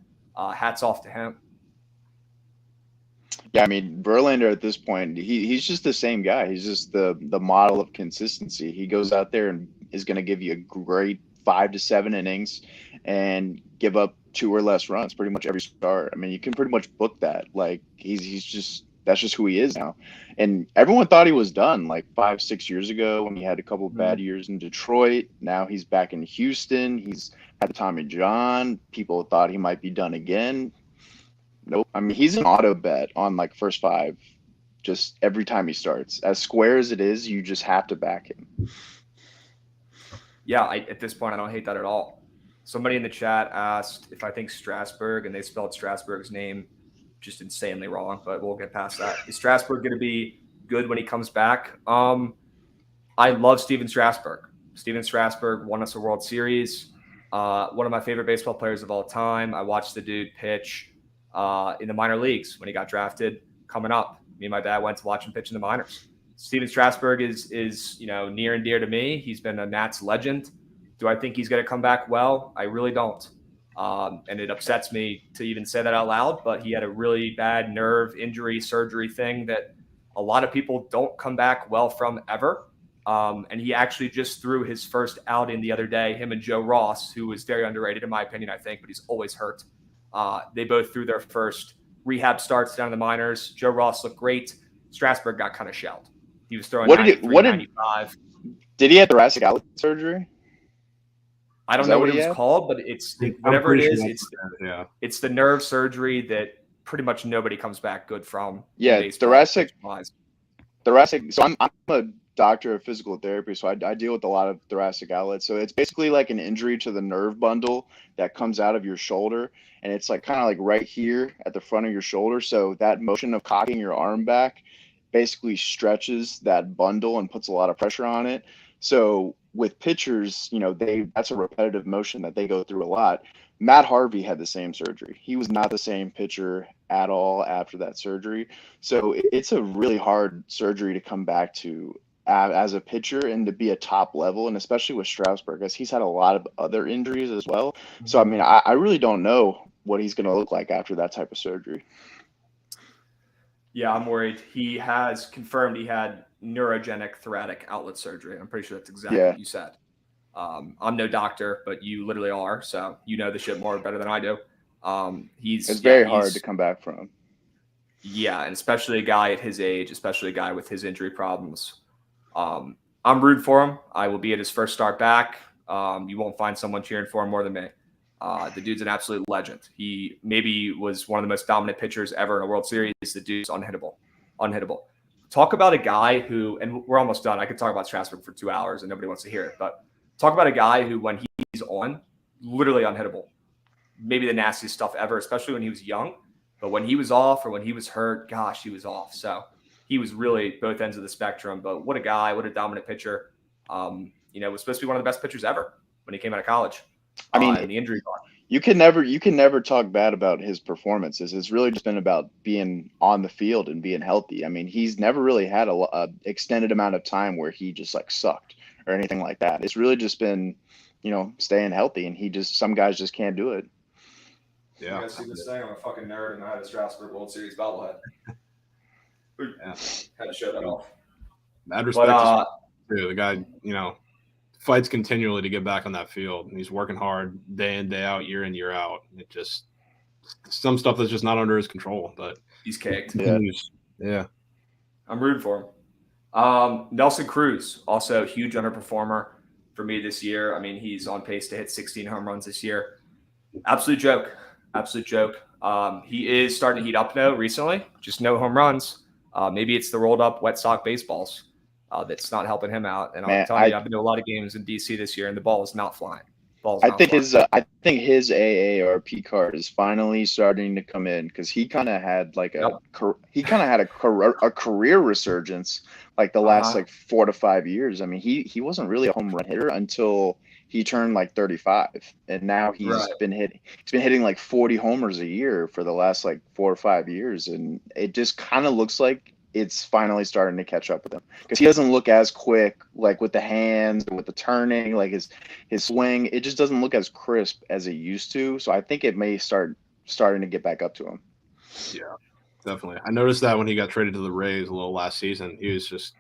Speaker 1: Hats off to him.
Speaker 3: Yeah, Verlander at this point, he's just the same guy. He's just the model of consistency. He goes out there and is going to give you a great 5 to 7 innings and give up 2 or less runs pretty much every start. You can pretty much book that. Like, that's just who he is now. And everyone thought he was done like 5-6 years ago when he had a couple of bad years in Detroit. Now he's back in Houston. He's had the Tommy John. People thought he might be done again. Nope. He's an auto bet on like first 5 just every time he starts. As square as it is, you just have to back him.
Speaker 1: Yeah, at this point, I don't hate that at all. Somebody in the chat asked if I think Strasburg, and they spelled Strasburg's name just insanely wrong, but we'll get past that. Is Strasburg going to be good when he comes back? I love Steven Strasburg. Steven Strasburg won us a World Series. One of my favorite baseball players of all time. I watched the dude pitch in the minor leagues when he got drafted coming up. Me and my dad went to watch him pitch in the minors. Steven Strasburg is near and dear to me. He's been a Nats legend. Do I think he's going to come back well? I really don't. And it upsets me to even say that out loud, but he had a really bad nerve injury surgery thing that a lot of people don't come back well from ever. And he actually just threw his first outing the other day, him and Joe Ross, who was very underrated in my opinion, I think, but he's always hurt. They both threw their first rehab starts down in the minors. Joe Ross looked great. Strasburg got kind of shelled. He was throwing 95.
Speaker 3: Did he have thoracic outlet surgery?
Speaker 1: I don't know what it was called, but it's whatever it is. It's the nerve surgery that pretty much nobody comes back good from.
Speaker 3: Yeah, thoracic. So I'm a doctor of physical therapy, so I deal with a lot of thoracic outlets. So it's basically like an injury to the nerve bundle that comes out of your shoulder, and it's like kind of like right here at the front of your shoulder. So that motion of cocking your arm back basically stretches that bundle and puts a lot of pressure on it. So with pitchers, that's a repetitive motion that they go through a lot. Matt Harvey had the same surgery. He was not the same pitcher at all after that surgery. So it's a really hard surgery to come back to as a pitcher and to be a top level, and especially with Strasburg, because he's had a lot of other injuries as well. So, I really don't know what he's going to look like after that type of surgery.
Speaker 1: Yeah, I'm worried. He has confirmed he had neurogenic thoracic outlet surgery. I'm pretty sure that's exactly what you said. I'm no doctor, but you literally are, so you know the shit better than I do. It's
Speaker 3: very hard to come back from.
Speaker 1: Yeah, and especially a guy at his age, especially a guy with his injury problems. I'm rooting for him. I will be at his first start back. You won't find someone cheering for him more than me. The dude's an absolute legend. He maybe was one of the most dominant pitchers ever in a World Series. The dude's unhittable. Talk about a guy who, and we're almost done. I could talk about Strasburg for 2 hours and nobody wants to hear it, but talk about a guy who, when he's on, literally unhittable. Maybe the nastiest stuff ever, especially when he was young. But when he was off or when he was hurt, gosh, he was off. So he was really both ends of the spectrum. But what a guy, what a dominant pitcher. Was supposed to be one of the best pitchers ever when he came out of college.
Speaker 3: I mean,
Speaker 1: and the injury bug.
Speaker 3: You can never talk bad about his performances. It's really just been about being on the field and being healthy. I mean, he's never really had a extended amount of time where he just like sucked or anything like that. It's really just been, staying healthy, and some guys just can't do it.
Speaker 1: Yeah. You guys see this thing? I'm a fucking nerd, and I had a Strasburg World Series bobblehead. Yeah. Had to show that off.
Speaker 2: Mad respect to the guy, fights continually to get back on that field. And he's working hard day in, day out, year in, year out. It just some stuff that's just not under his control, but
Speaker 1: he's caked.
Speaker 2: Yeah.
Speaker 1: I'm rooting for him. Nelson Cruz, also a huge underperformer for me this year. I mean, he's on pace to hit 16 home runs this year. Absolute joke. He is starting to heat up though recently. Just no home runs. Maybe it's the rolled up wet sock baseballs. That's not helping him out. And I'll tell you, I've been to a lot of games in DC this year, and the ball is not flying.
Speaker 3: I think his AARP card is finally starting to come in, because he kind of had like a career resurgence like the last 4 to 5 years. I mean, he wasn't really a home run hitter until he turned like 35, and now he's been hitting like 40 homers a year for the last like 4 or 5 years, and it just kind of looks like it's finally starting to catch up with him, because he doesn't look as quick, like with the hands and with the turning, like his swing. It just doesn't look as crisp as it used to. So I think it may starting to get back up to him.
Speaker 2: Yeah, definitely. I noticed that when he got traded to the Rays a little last season, he was just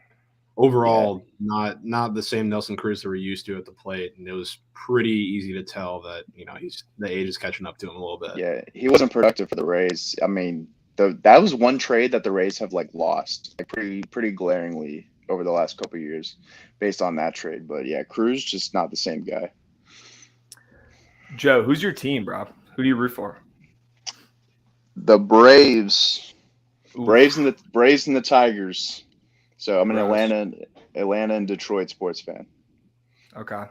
Speaker 2: overall not the same Nelson Cruz that we're used to at the plate, and it was pretty easy to tell that the age is catching up to him a little bit.
Speaker 3: Yeah, he wasn't productive for the Rays. I mean, that was one trade that the Rays have like lost like pretty glaringly over the last couple of years based on that trade. But yeah, Cruz just not the same guy.
Speaker 1: Joe, who's your team, bro? Who do you root for?
Speaker 3: The Braves.
Speaker 1: Ooh.
Speaker 3: Braves and the Tigers. So I'm an Atlanta and Detroit sports fan.
Speaker 1: Okay.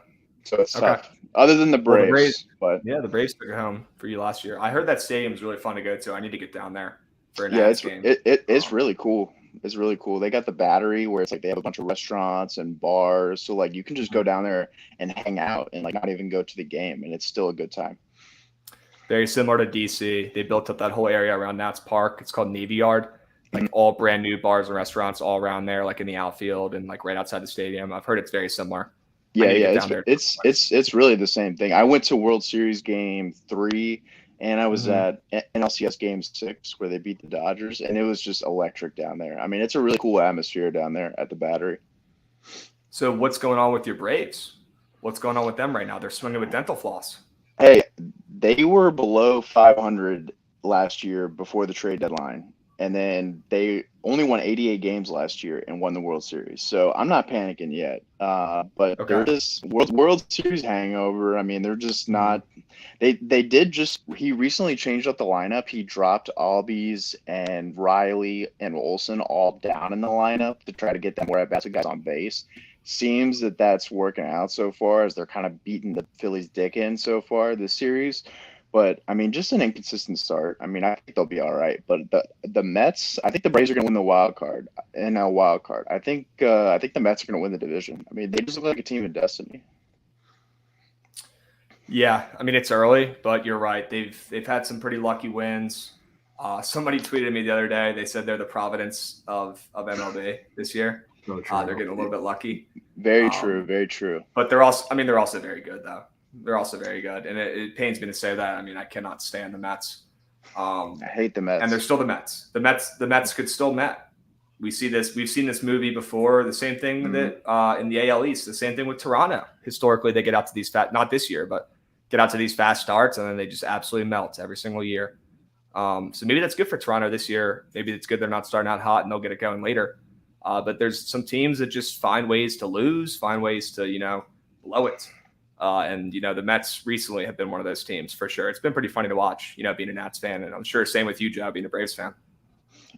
Speaker 3: So it's tough. Other than the Braves,
Speaker 1: the Braves,
Speaker 3: but
Speaker 1: yeah, the Braves took it home for you last year. I heard that stadium is really fun to go to. I need to get down there for a Nats game.
Speaker 3: It's really cool. It's really cool. They got the Battery where it's like they have a bunch of restaurants and bars, so like you can just go down there and hang out and like not even go to the game, and it's still a good time.
Speaker 1: Very similar to DC. They built up that whole area around Nats Park. It's called Navy Yard. Like all brand new bars and restaurants all around there, like in the outfield and like right outside the stadium. I've heard it's very similar.
Speaker 3: Yeah. It's really the same thing. I went to World Series Game 3, and I was at NLCS Game 6 where they beat the Dodgers, and it was just electric down there. I mean, it's a really cool atmosphere down there at the Battery.
Speaker 1: So what's going on with your Braves? What's going on with them right now? They're swinging with dental floss.
Speaker 3: Hey, they were below 500 last year before the trade deadline. And then they only won 88 games last year and won the World Series. So I'm not panicking yet. But they're just World Series hangover. I mean, they're just not. He recently changed up the lineup. He dropped Albies and Riley and Olsen all down in the lineup to try to get them more at bats with guys on base. Seems that that's working out so far, as they're kind of beating the Phillies' dick in so far this series. But I mean, just an inconsistent start. I mean, I think they'll be all right. But the Mets, I think the Braves are going to win the wild card. I think the Mets are going to win the division. I mean, they just look like a team of destiny.
Speaker 1: Yeah, I mean, it's early, but you're right. They've had some pretty lucky wins. Somebody tweeted me the other day. They said they're the Providence of MLB this year.
Speaker 2: So
Speaker 1: they're getting a little bit lucky.
Speaker 3: Very true. Very true.
Speaker 1: But they're also very good though. They're also very good, and it pains me to say that. I mean, I cannot stand the Mets.
Speaker 3: I hate the Mets,
Speaker 1: and they're still the Mets. The Mets could still Met. We see this. We've seen this movie before. The same thing that in the AL East. The same thing with Toronto. Historically, they get out to these not this year, but get out to these fast starts, and then they just absolutely melt every single year. So maybe that's good for Toronto this year. Maybe it's good they're not starting out hot and they'll get it going later. But there's some teams that just find ways to lose, find ways to blow it. And, the Mets recently have been one of those teams for sure. It's been pretty funny to watch, being a Nats fan. And I'm sure same with you, Joe, being a Braves fan.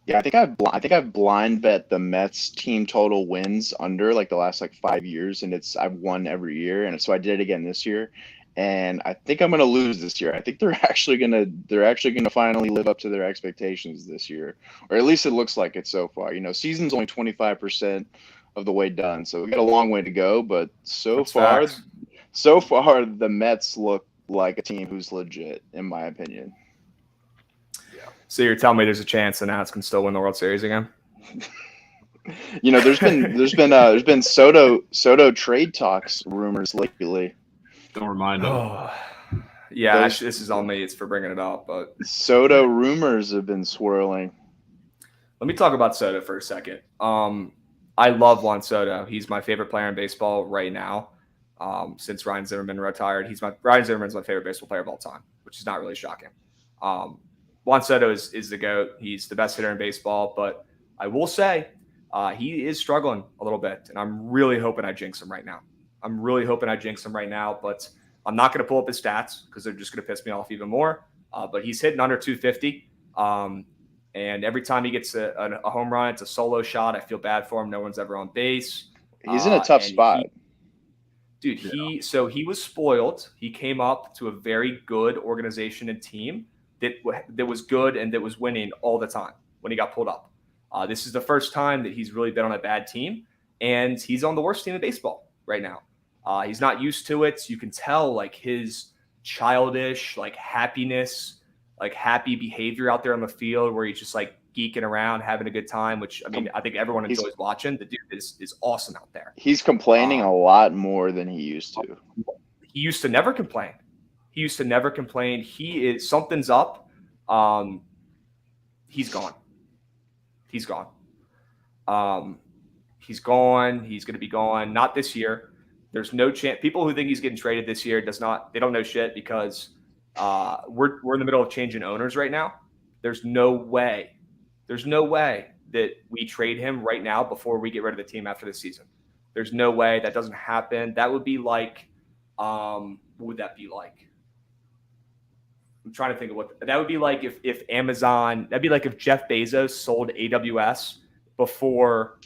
Speaker 3: Yeah, I think I've blind bet the Mets team total wins under like the last like 5 years, and I've won every year, and so I did it again this year, and I think I'm gonna lose this year. I think they're actually gonna finally live up to their expectations this year, or at least it looks like it so far. Season's only 25% of the way done, so we got a long way to go, but
Speaker 1: That's facts.
Speaker 3: so far the Mets look like a team who's legit, in my opinion.
Speaker 1: So you're telling me there's a chance the Nats can still win the World Series again?
Speaker 3: There's been Soto trade talks rumors lately.
Speaker 2: Don't remind him.
Speaker 1: Oh, yeah, this is on me. It's for bringing it up, but
Speaker 3: Soto rumors have been swirling.
Speaker 1: Let me talk about Soto for a second. I love Juan Soto. He's my favorite player in baseball right now. Since Ryan Zimmerman retired, Ryan Zimmerman's my favorite baseball player of all time, which is not really shocking. Juan Soto is the GOAT. He's the best hitter in baseball, but I will say he is struggling a little bit, and I'm really hoping I jinx him right now. But I'm not going to pull up his stats because they're just going to piss me off even more. But he's hitting under 250, and every time he gets a home run, it's a solo shot. I feel bad for him. No one's ever on base.
Speaker 3: He's in a tough spot.
Speaker 1: So he was spoiled. He came up to a very good organization and team that was good and that was winning all the time when he got pulled up. This is the first time that he's really been on a bad team, and he's on the worst team in baseball right now. He's not used to it. You can tell like his childish, like happiness, like happy behavior out there on the field where he's just like geeking around, having a good time, which I think everyone enjoys watching. The dude is awesome out there.
Speaker 3: He's complaining a lot more than he used to.
Speaker 1: He used to never complain. Something's up. He's gone. He's gone. He's going to be gone. Not this year. There's no chance. People who think he's getting traded this year they don't know shit because we're in the middle of changing owners right now. There's no way that we trade him right now before we get rid of the team after this season. There's no way that doesn't happen. That would be like, what would that be like? I'm trying to think of what that would be like if Amazon, that'd be like if Jeff Bezos sold AWS before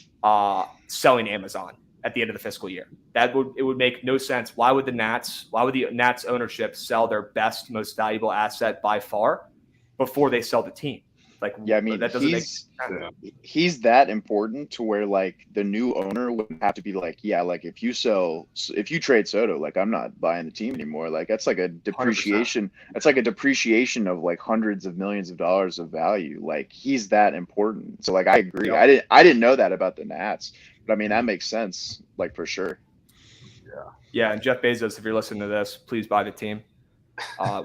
Speaker 1: selling Amazon at the end of the fiscal year. It would make no sense. Why would the Nats ownership sell their best, most valuable asset by far before they sell the team? Like,
Speaker 3: yeah, I mean, that doesn't make sense. He's that important to where like the new owner would have to be like, yeah, like if you trade Soto, like I'm not buying the team anymore. Like that's like a depreciation. 100%. That's like a depreciation of like hundreds of millions of dollars of value. Like he's that important. So like I agree. Yep. I didn't know that about the Nats, but I mean that makes sense. Like for sure.
Speaker 1: Yeah. And Jeff Bezos, if you're listening to this, please buy the team.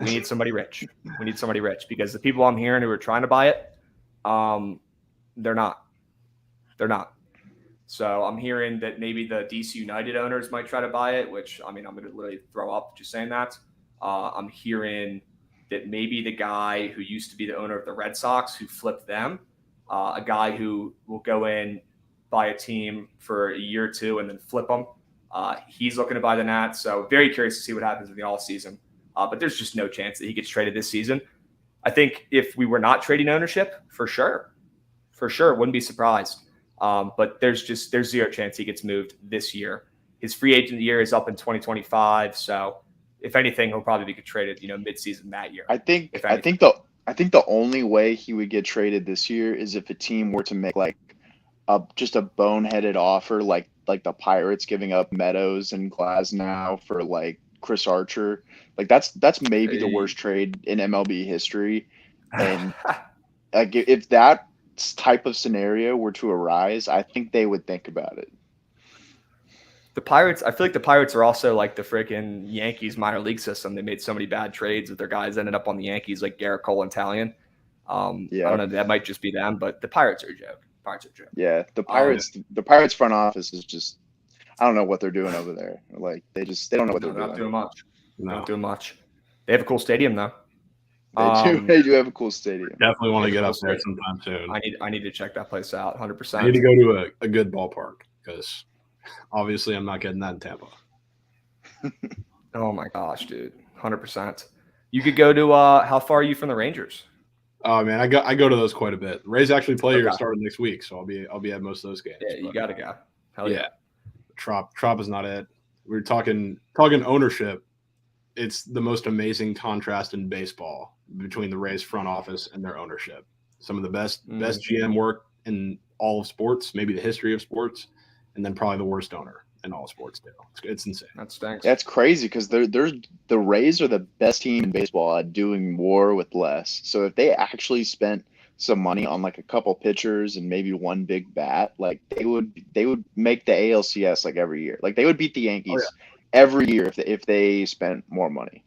Speaker 1: We need somebody rich. Because the people I'm hearing who are trying to buy it, they're not. So I'm hearing that maybe the DC United owners might try to buy it, which I mean, I'm going to literally throw up just saying that. I'm hearing that maybe the guy who used to be the owner of the Red Sox, who flipped them, a guy who will go in, buy a team for a year or two and then flip them. He's looking to buy the Nats. So very curious to see what happens in the all season. But there's just no chance that he gets traded this season. I think if we were not trading ownership, for sure, wouldn't be surprised. But there's zero chance he gets moved this year. His free agent year is up in 2025. So if anything, he'll probably get traded, mid-season that year.
Speaker 3: I think the only way he would get traded this year is if a team were to make like just a boneheaded offer, like the Pirates giving up Meadows and Glasnow for like Chris Archer. Like that's maybe the worst trade in MLB history. And like if that type of scenario were to arise, I think they would think about it.
Speaker 1: The Pirates, I feel like the Pirates are also like the freaking Yankees minor league system. They made so many bad trades that their guys ended up on the Yankees, like Garrett Cole and Talion. I don't know. That might just be them, but the Pirates are a joke.
Speaker 3: Yeah, the Pirates front office is just, I don't know what they're doing over there. Like they don't know what they're doing.
Speaker 1: Not doing much. Not doing much. They have a cool stadium though.
Speaker 3: They do have a cool stadium.
Speaker 2: Definitely want to get up there sometime soon.
Speaker 1: I need to check that place out. 100%.
Speaker 2: I need to go to a good ballpark because obviously I'm not getting that in Tampa.
Speaker 1: Oh my gosh, dude, 100%. You could go to how far are you from the Rangers?
Speaker 2: Oh man, I go to those quite a bit. The Rays actually play here
Speaker 1: Okay,
Speaker 2: starting next week, so I'll be at most of those games.
Speaker 1: yeah, you
Speaker 2: But
Speaker 1: gotta go. Hell
Speaker 2: yeah,
Speaker 1: yeah.
Speaker 2: Trop is not it. We're talking ownership. It's the most amazing contrast in baseball between the Rays front office and their ownership. Some of the best GM work in all of sports, maybe the history of sports, and then probably the worst owner in all of sports too. It's insane.
Speaker 1: That stinks.
Speaker 3: That's crazy because they're the Rays are the best team in baseball at doing more with less. So if they actually spent some money on like a couple pitchers and maybe one big bat, like they would make the ALCS like every year. Like they would beat the
Speaker 2: Oh
Speaker 3: Yankees every year if they spent more money.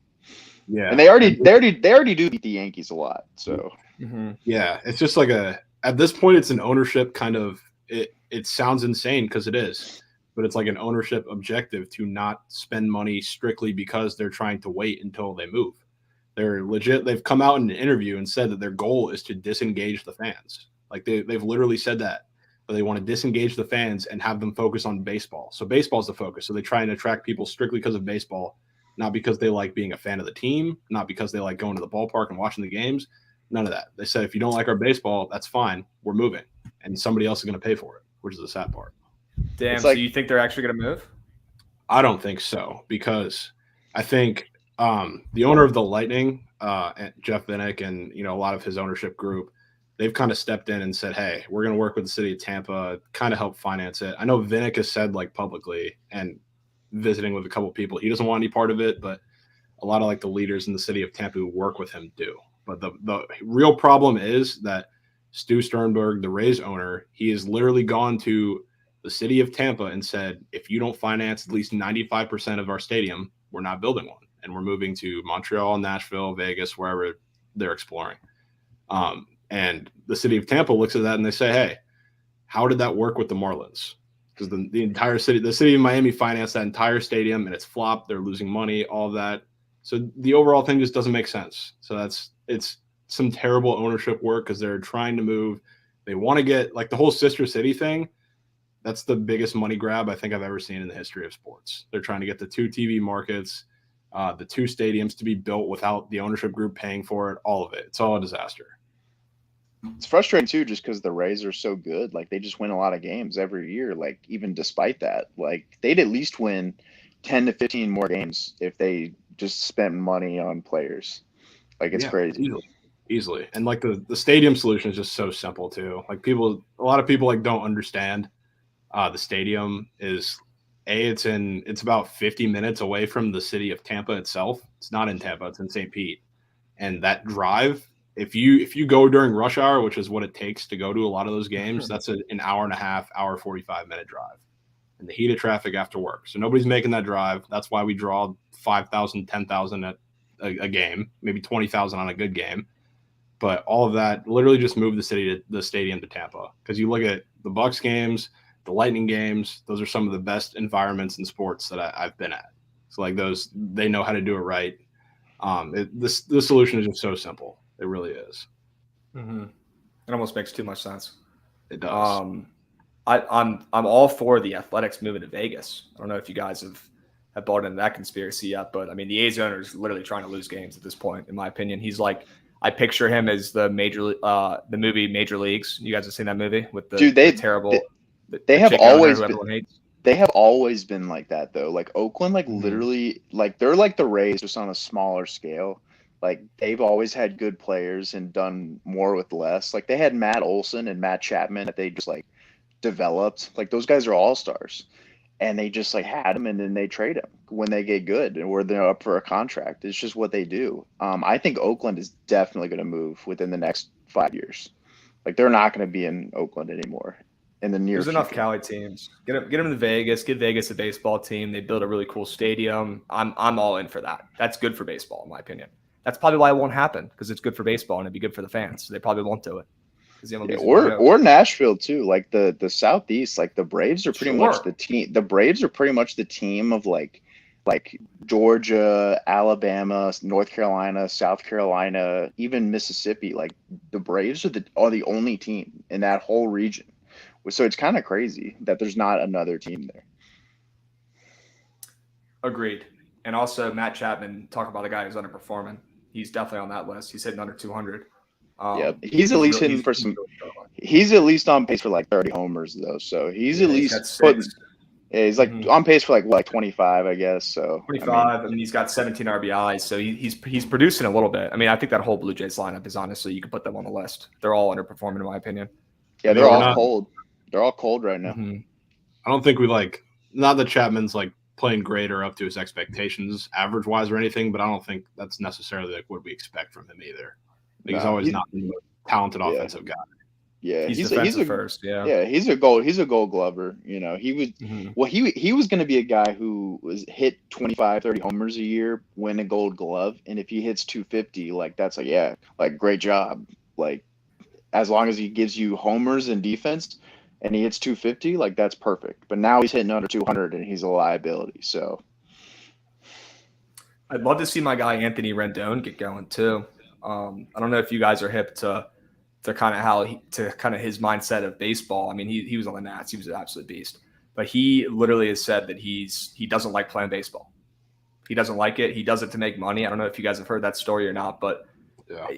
Speaker 2: yeah,
Speaker 3: And
Speaker 2: yeah.
Speaker 3: they already do beat the Yankees a lot. So
Speaker 1: Mm-hmm.
Speaker 2: Yeah, it's just like at this point it's an ownership kind of it sounds insane because it is, but it's like an ownership objective to not spend money strictly because they're trying to wait until they move. They're legit. They've come out in an interview and said that their goal is to disengage the fans. Like they've literally said that they want to disengage the fans and have them focus on baseball. So baseball's the focus. So they try and attract people strictly because of baseball, not because they like being a fan of the team, not because they like going to the ballpark and watching the games. None of that. They said if you don't like our baseball, that's fine. We're moving, and somebody else is going to pay for it, which is the sad part.
Speaker 1: Damn.
Speaker 3: it's
Speaker 1: So
Speaker 3: like
Speaker 1: you think they're actually gonna move?
Speaker 2: I don't think so because I think the owner of the Lightning, Jeff Vinnick, and a lot of his ownership group, they've kind of stepped in and said, "Hey, we're going to work with the city of Tampa, kind of help finance it." I know Vinnick has said like publicly and visiting with a couple of people, he doesn't want any part of it, but a lot of like the leaders in the city of Tampa who work with him do. But the real problem is that Stu Sternberg, the Rays owner, he has literally gone to the city of Tampa and said, if you don't finance at least 95% of our stadium, we're not building one. And we're moving to Montreal, Nashville, Vegas, wherever they're exploring. And the city of Tampa looks at that and they say, hey, how did that work with the Marlins? Because the entire city, the city of Miami financed that entire stadium and it's flopped. They're losing money, all of that. So the overall thing just doesn't make sense. So it's some terrible ownership work because they're trying to move. They want to get like the whole sister city thing. That's the biggest money grab I think I've ever seen in the history of sports. They're trying to get the two TV markets, the two stadiums to be built without the ownership group paying for it, all of it. It's all a disaster.
Speaker 3: it's frustrating too, just because the Rays are so good. Like they just win a lot of games every year. Like even despite that, like they'd at least win 10 to 15 more games if they just spent money on players. Like it's
Speaker 2: Yeah,
Speaker 3: crazy.
Speaker 2: easily. And like the stadium solution is just so simple too. Like a lot of people like don't understand. The stadium is it's about 50 minutes away from the city of Tampa itself. It's not in Tampa, it's in St. Pete. And that drive, if you go during rush hour, which is what it takes to go to a lot of those games, that's an hour and a half, hour 45-minute drive in the heat of traffic after work. So nobody's making that drive. That's why we draw 5,000, 10,000 at a game, maybe 20,000 on a good game. But all of that literally just moved the stadium to Tampa. Because you look at the Bucks games, the Lightning games, those are some of the best environments in sports that I've been at. So like those, they know how to do it right. The solution is just so simple. It really is.
Speaker 1: Mm-hmm. It almost makes too much sense.
Speaker 2: It does.
Speaker 1: I'm all for the Athletics moving to Vegas. I don't know if you guys have bought into that conspiracy yet, but I mean the A's owner is literally trying to lose games at this point. In my opinion, he's like I picture him as the movie Major Leagues. You guys have seen that movie with
Speaker 3: Dude,
Speaker 1: the terrible
Speaker 3: they
Speaker 1: the
Speaker 3: have
Speaker 1: chicken owner
Speaker 3: always
Speaker 1: who
Speaker 3: been
Speaker 1: everyone hates.
Speaker 3: they have always been like that though. Like Oakland, like
Speaker 1: Mm-hmm.
Speaker 3: literally, like they're like the Rays just on a smaller scale. Like they've always had good players and done more with less. Like they had Matt Olson and Matt Chapman that they just like developed. Like those guys are all stars, and they just like had them and then they trade them when they get good and where they're up for a contract. It's just what they do. I think Oakland is definitely going to move within the next 5 years. Like they're not going to be in Oakland anymore in the near
Speaker 1: There's enough
Speaker 3: future.
Speaker 1: Cali teams. Get them to Vegas. Give Vegas a baseball team. They build a really cool stadium. I'm all in for that. That's good for baseball, in my opinion. That's probably why it won't happen because it's good for baseball and it'd be good for the fans. So they probably won't do it because the
Speaker 3: Yeah,
Speaker 1: MLB's gonna
Speaker 3: or Nashville too. Like the Southeast, like the Braves are pretty much the
Speaker 1: sure.
Speaker 3: team. The Braves are pretty much the team of like Georgia, Alabama, North Carolina, South Carolina, even Mississippi. Like the Braves are the only team in that whole region. So it's kind of crazy that there's not another team there.
Speaker 1: Agreed. And also Matt Chapman, talk about a guy who's underperforming. He's definitely on that list. He's hitting under 200.
Speaker 3: Yeah, he's at least hitting for some. He's at least on pace for like 30 homers though, so he's at least putting. Yeah, he's like on pace for like 25, I guess. So
Speaker 1: 25. I mean, he's got 17 RBIs, so he's producing a little bit. I mean, I think that whole Blue Jays lineup is honestly, you could put them on the list. They're all underperforming in my opinion.
Speaker 3: Yeah, they're all cold. They're all cold right now.
Speaker 2: I don't think we not that Chapman's like playing great or up to his expectations average wise or anything, but I don't think that's necessarily like what we expect from him either. Like, he's always not the most talented offensive guy.
Speaker 1: Yeah, he's a first.
Speaker 3: Yeah, he's a gold glover. You know, he was he was going to be a guy who was hit 25, 30 homers a year, win a gold glove, and if he hits 250, like that's like great job. Like as long as he gives you homers and defense and he hits 250, like that's perfect. But now he's hitting under 200 and he's a liability. So
Speaker 1: I'd love to see my guy Anthony Rendon get going too. I don't know if you guys are hip to kind of his mindset of baseball. I mean, he was on the Nats. He was an absolute beast. But he literally has said that he doesn't like playing baseball. He doesn't like it. He does it to make money. I don't know if you guys have heard that story or not, but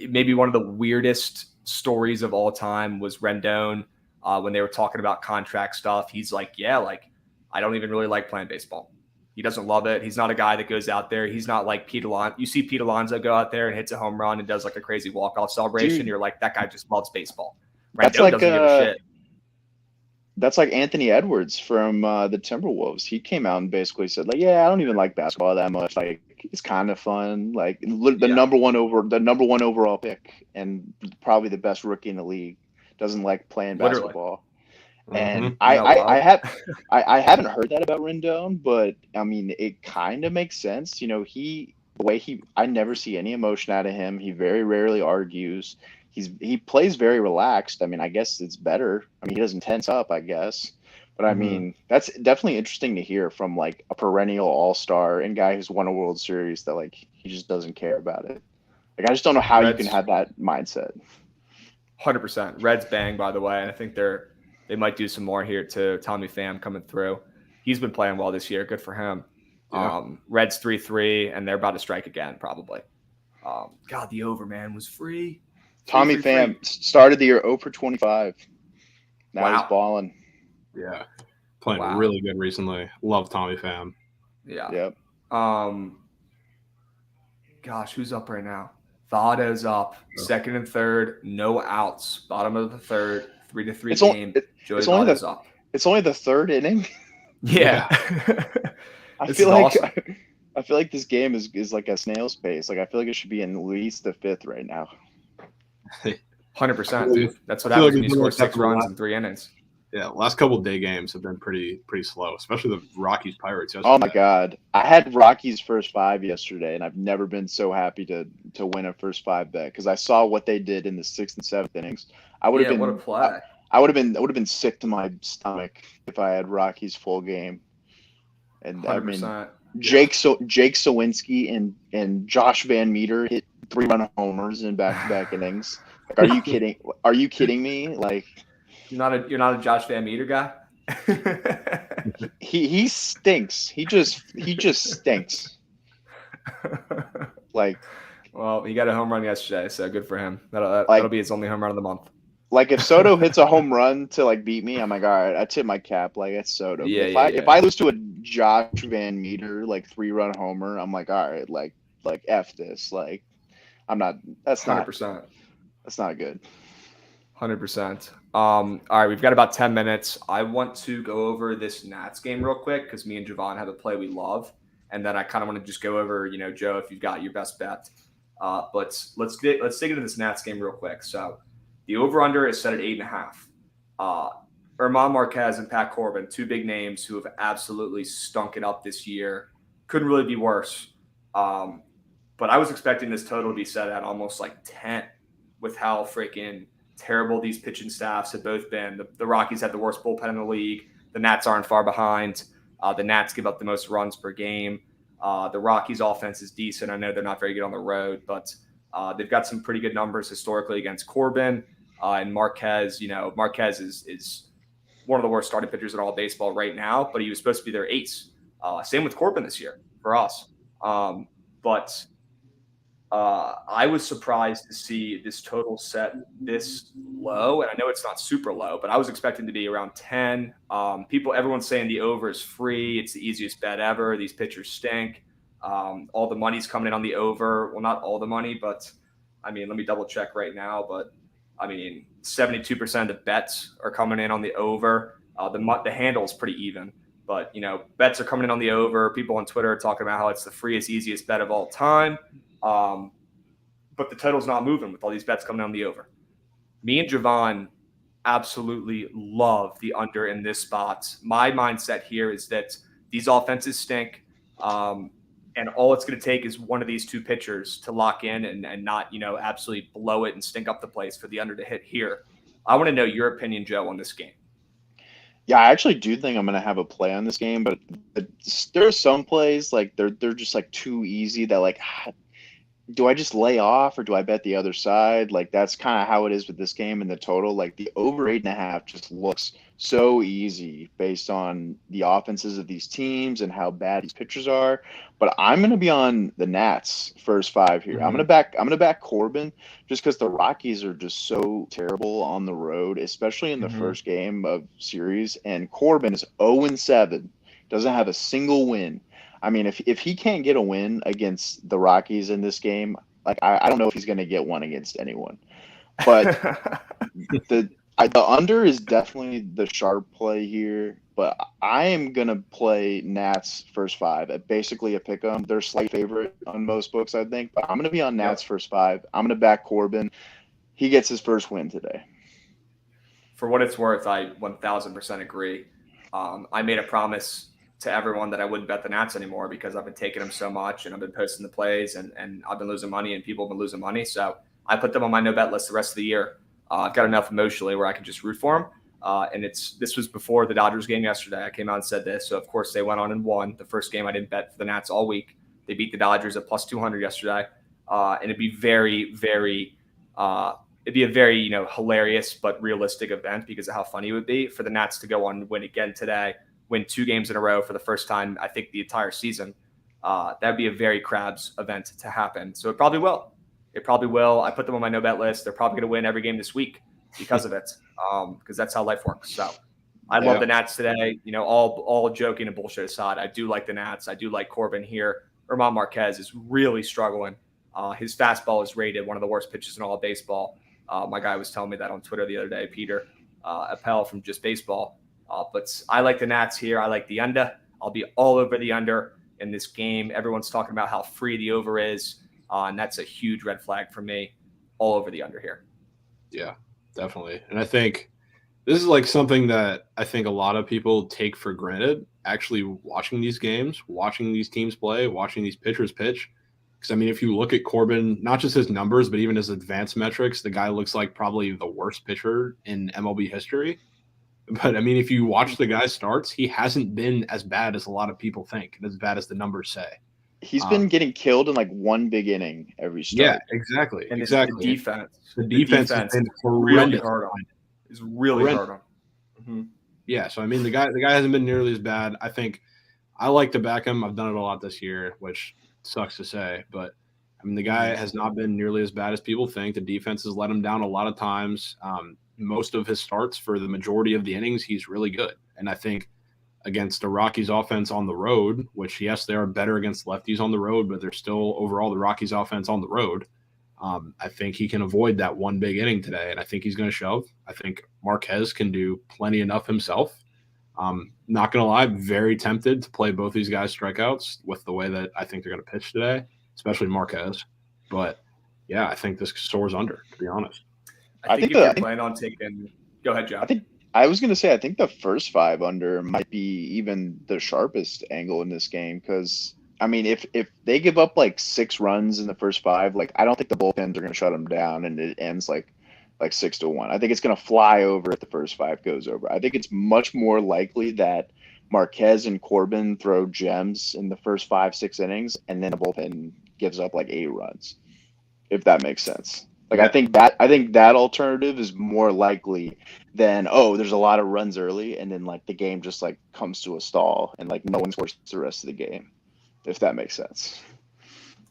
Speaker 1: maybe one of the weirdest stories of all time was Rendon when they were talking about contract stuff. He's like, I don't even really like playing baseball. He doesn't love it. He's not a guy that goes out there. He's not like Pete Alonso. You see Pete Alonso go out there and hits a home run and does like a crazy walk-off celebration.
Speaker 3: Dude,
Speaker 1: you're like, that guy just loves baseball.
Speaker 3: That's like doesn't give a shit. That's like Anthony Edwards from the Timberwolves. He came out and basically said, like, I don't even like basketball that much. Like, it's kind of fun. Like the number one overall pick and probably the best rookie in the league doesn't like playing basketball. And I haven't heard that about Rendon, but I mean it kind of makes sense. You know, I never see any emotion out of him. He very rarely argues. He plays very relaxed. I mean, I guess it's better. I mean, he doesn't tense up, I guess. But I mean, that's definitely interesting to hear from like a perennial all-star and guy who's won a World Series that like he just doesn't care about it. Like I just don't know how you can have that mindset.
Speaker 1: 100%. Reds bang, by the way, and I think they might do some more here too. Tommy Pham coming through. He's been playing well this year. Good for him. Yeah. Reds 3-3, and they're about to strike again, probably. God, the over, man, was free.
Speaker 3: Tommy Pham started the year 0 for 25. Now he's balling.
Speaker 2: Yeah. Playing really good recently. Love Tommy Pham.
Speaker 1: Yeah.
Speaker 3: Yep.
Speaker 1: Gosh, who's up right now? Vado's up. Second and third, no outs. Bottom of the third, 3-3 game. Joey Vado's up.
Speaker 3: It's only the third inning.
Speaker 1: Yeah.
Speaker 3: I feel like this game is like a snail's pace. Like I feel like it should be in at least the fifth right now.
Speaker 1: 100%, dude. That's what happens when you score 6 runs in 3 innings.
Speaker 2: Yeah, last couple of day games have been pretty slow, especially the Rockies Pirates yesterday.
Speaker 3: Oh my God, I had Rockies first 5 yesterday, and I've never been so happy to win a first 5 bet because I saw what they did in the 6th and 7th innings. I would have been
Speaker 1: what a play.
Speaker 3: I would have been sick to my stomach if I had Rockies full game. And
Speaker 1: 100%.
Speaker 3: I mean, Jake Sawinski and Josh Van Meter hit 3-run homers in back-to-back innings. Like, are you kidding? Are you kidding me? Like.
Speaker 1: You're not a Josh Van Meter guy?
Speaker 3: he stinks. He just stinks. Like,
Speaker 1: well, he got a home run yesterday, so good for him. That'll be his only home run of the month.
Speaker 3: Like if Soto hits a home run to like beat me, I'm like, all right, I tip my cap. Like it's Soto. If I lose to a Josh Van Meter like 3-run homer, I'm like, all right, like F this. Like I'm not. That's
Speaker 1: 100%.
Speaker 3: not. That's not good.
Speaker 1: 100%. All right, we've got about 10 minutes. I want to go over this Nats game real quick because me and Javon have a play we love, and then I kind of want to just go over, Joe, if you've got your best bet. But let's dig into this Nats game real quick. So the over/under is set at 8.5. German Marquez and Pat Corbin, 2 big names who have absolutely stunk it up this year. Couldn't really be worse. But I was expecting this total to be set at almost like 10 with how freaking terrible these pitching staffs have both been. The Rockies had the worst bullpen in the league. The Nats aren't far behind. The Nats give up the most runs per game. The Rockies' offense is decent. I know they're not very good on the road, but they've got some pretty good numbers historically against Corbin and Marquez. Marquez is one of the worst starting pitchers in all of baseball right now, but he was supposed to be their ace. Same with Corbin this year for us. But I was surprised to see this total set this low, and I know it's not super low, but I was expecting to be around 10. Everyone's saying the over is free. It's the easiest bet ever. These pitchers stink. All the money's coming in on the over. Well, not all the money, but I mean, let me double check right now. But I mean, 72% of the bets are coming in on the over. The handle is pretty even, but bets are coming in on the over. People on Twitter are talking about how it's the freest, easiest bet of all time. But the total's not moving with all these bets coming on the over. Me and Javon absolutely love the under in this spot. My mindset here is that these offenses stink. And all it's going to take is one of these two pitchers to lock in and not, absolutely blow it and stink up the place for the under to hit here. I want to know your opinion, Joe, on this game.
Speaker 3: Yeah, I actually do think I'm going to have a play on this game, but there are some plays like they're just like too easy that like do I just lay off or do I bet the other side? Like that's kind of how it is with this game and the total. Like the over 8.5 just looks so easy based on the offenses of these teams and how bad these pitchers are. But I'm gonna be on the Nats first 5 here.
Speaker 1: Mm-hmm.
Speaker 3: I'm gonna back Corbin just because the Rockies are just so terrible on the road, especially in the first game of series. And Corbin is 0-7, doesn't have a single win. I mean, if he can't get a win against the Rockies in this game, like I don't know if he's going to get one against anyone. But the under is definitely the sharp play here. But I am going to play Nats first 5 at basically a pick 'em. They're slight favorite on most books, I think. But I'm going to be on Nats first 5. I'm going to back Corbin. He gets his first win today.
Speaker 1: For what it's worth, I 1,000% agree. I made a promise to everyone that I wouldn't bet the Nats anymore because I've been taking them so much and I've been posting the plays and I've been losing money and people have been losing money. So I put them on my no bet list the rest of the year. I've got enough emotionally where I can just root for them. And this was before the Dodgers game yesterday. I came out and said this. So of course they went on and won the first game. I didn't bet for the Nats all week. They beat the Dodgers at plus 200 yesterday. And it'd be very, very, it'd be a very, hilarious but realistic event because of how funny it would be for the Nats to go on and win again today. Win 2 games in a row for the first time, I think, the entire season. That'd be a very Krabs event to happen. So it probably will. It probably will. I put them on my no-bet list. They're probably going to win every game this week because of it, because that's how life works. So I love the Nats today. All joking and bullshit aside, I do like the Nats. I do like Corbin here. German Marquez is really struggling. His fastball is rated one of the worst pitches in all of baseball. My guy was telling me that on Twitter the other day, Peter Appel from Just Baseball. But I like the Nats here. I like the under. I'll be all over the under in this game. Everyone's talking about how free the over is, and that's a huge red flag for me. All over the under here.
Speaker 2: Yeah, definitely. And I think this is like something that I think a lot of people take for granted, actually watching these games, watching these teams play, watching these pitchers pitch. Because, I mean, if you look at Corbin, not just his numbers, but even his advanced metrics, the guy looks like probably the worst pitcher in MLB history. But, I mean, if you watch the guy starts, he hasn't been as bad as a lot of people think and as bad as the numbers say.
Speaker 3: He's been getting killed in like one big inning every start.
Speaker 2: Yeah, exactly.
Speaker 1: And
Speaker 2: exactly.
Speaker 1: The defense
Speaker 2: has been
Speaker 1: really
Speaker 2: horrendous.
Speaker 1: hard on. It's really hard on.
Speaker 2: Mm-hmm. Yeah, so, I mean, the guy hasn't been nearly as bad. I think I like to back him. I've done it a lot this year, which sucks to say. But, I mean, the guy has not been nearly as bad as people think. The defense has let him down a lot of times. Most of his starts for the majority of the innings, he's really good. And I think against the Rockies offense on the road, which, yes, they are better against lefties on the road, but they're still overall the Rockies offense on the road. I think he can avoid that one big inning today, and I think he's going to shove. I think Marquez can do plenty enough himself. Not going to lie, very tempted to play both these guys strikeouts with the way that I think they're going to pitch today, especially Marquez. But, yeah, I think this soars under, to be honest.
Speaker 1: I think if you're planning on taking – go ahead, Joe.
Speaker 3: I was going to say I think the first 5 under might be even the sharpest angle in this game because, I mean, if they give up like 6 runs in the first 5, like I don't think the bullpens are going to shut them down and it ends like 6-1. I think it's going to fly over if the first 5 goes over. I think it's much more likely that Marquez and Corbin throw gems in the first 5-6 innings and then the bullpen gives up like 8 runs, if that makes sense. Like I think that alternative is more likely than there's a lot of runs early and then like the game just like comes to a stall and like no one scores the rest of the game, if that makes sense.